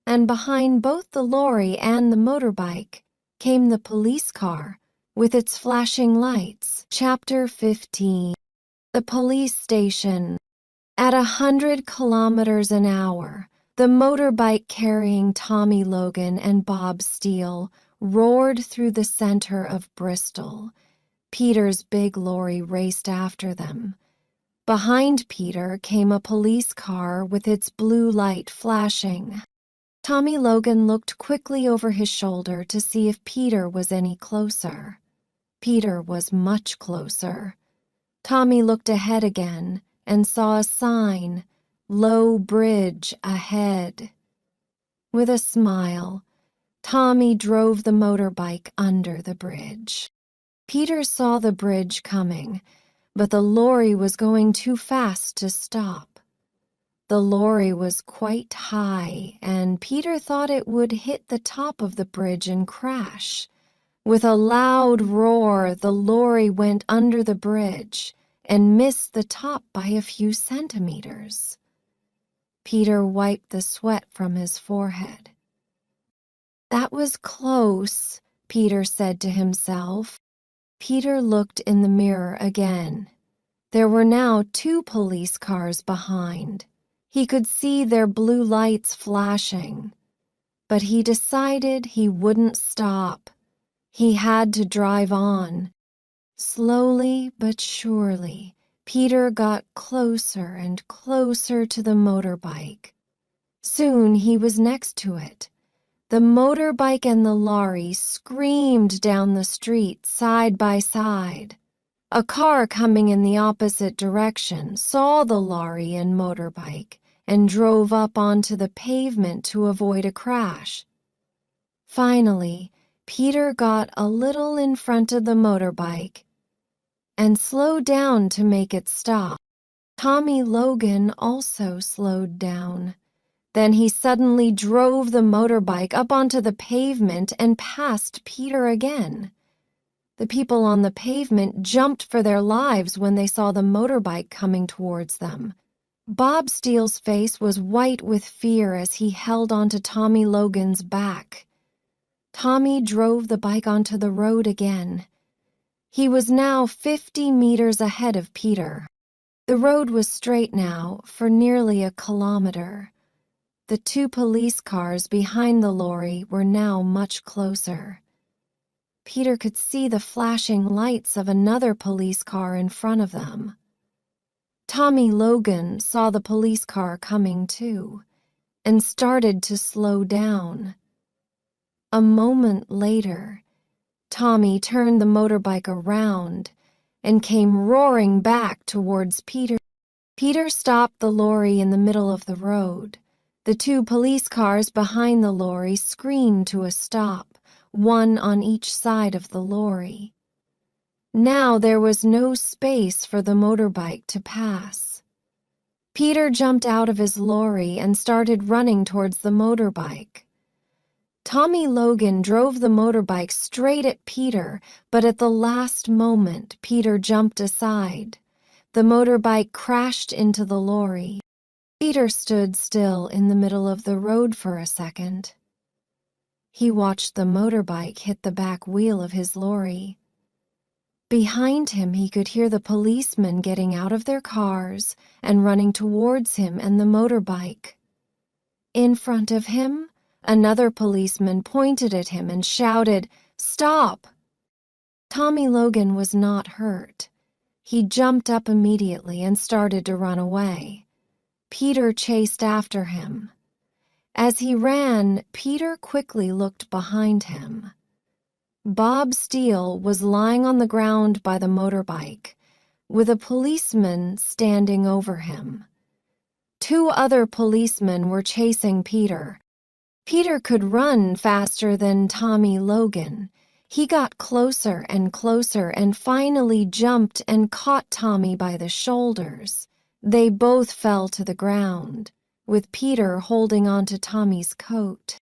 And behind both the lorry and the motorbike came the police car with its flashing lights. Chapter 15. The police station. At 100 kilometers an hour, the motorbike carrying Tommy Logan and Bob Steele roared through the center of Bristol. Peter's big lorry raced after them. Behind Peter came a police car with its blue light flashing. Tommy Logan looked quickly over his shoulder to see if Peter was any closer. Peter was much closer. Tommy looked ahead again and saw a sign, "Low Bridge Ahead." With a smile, Tommy drove the motorbike under the bridge. Peter saw the bridge coming, but the lorry was going too fast to stop. The lorry was quite high, and Peter thought it would hit the top of the bridge and crash. With a loud roar, the lorry went under the bridge and missed the top by a few centimeters. Peter wiped the sweat from his forehead. That was close, Peter said to himself. Peter looked in the mirror again. There were now 2 police cars behind. He could see their blue lights flashing. But he decided he wouldn't stop. He had to drive on. Slowly but surely, Peter got closer and closer to the motorbike. Soon he was next to it. The motorbike and the lorry screamed down the street side by side. A car coming in the opposite direction saw the lorry and motorbike and drove up onto the pavement to avoid a crash. Finally, Peter got a little in front of the motorbike and slowed down to make it stop. Tommy Logan also slowed down. Then he suddenly drove the motorbike up onto the pavement and passed Peter again. The people on the pavement jumped for their lives when they saw the motorbike coming towards them. Bob Steele's face was white with fear as he held onto Tommy Logan's back. Tommy drove the bike onto the road again. He was now 50 meters ahead of Peter. The road was straight now for nearly a kilometer. The two police cars behind the lorry were now much closer. Peter could see the flashing lights of another police car in front of them. Tommy Logan saw the police car coming too, and started to slow down. A moment later, Tommy turned the motorbike around and came roaring back towards Peter. Peter stopped the lorry in the middle of the road. The two police cars behind the lorry screamed to a stop, one on each side of the lorry. Now there was no space for the motorbike to pass. Peter jumped out of his lorry and started running towards the motorbike. Tommy Logan drove the motorbike straight at Peter, but at the last moment, Peter jumped aside. The motorbike crashed into the lorry. Peter stood still in the middle of the road for a second. He watched the motorbike hit the back wheel of his lorry. Behind him, he could hear the policemen getting out of their cars and running towards him and the motorbike. In front of him, another policeman pointed at him and shouted, "Stop!" Tommy Logan was not hurt. He jumped up immediately and started to run away. Peter chased after him. As he ran, Peter quickly looked behind him. Bob Steele was lying on the ground by the motorbike, with a policeman standing over him. Two other policemen were chasing Peter. Peter could run faster than Tommy Logan. He got closer and finally jumped and caught Tommy by the shoulders. They both fell to the ground, with Peter holding onto Tommy's coat.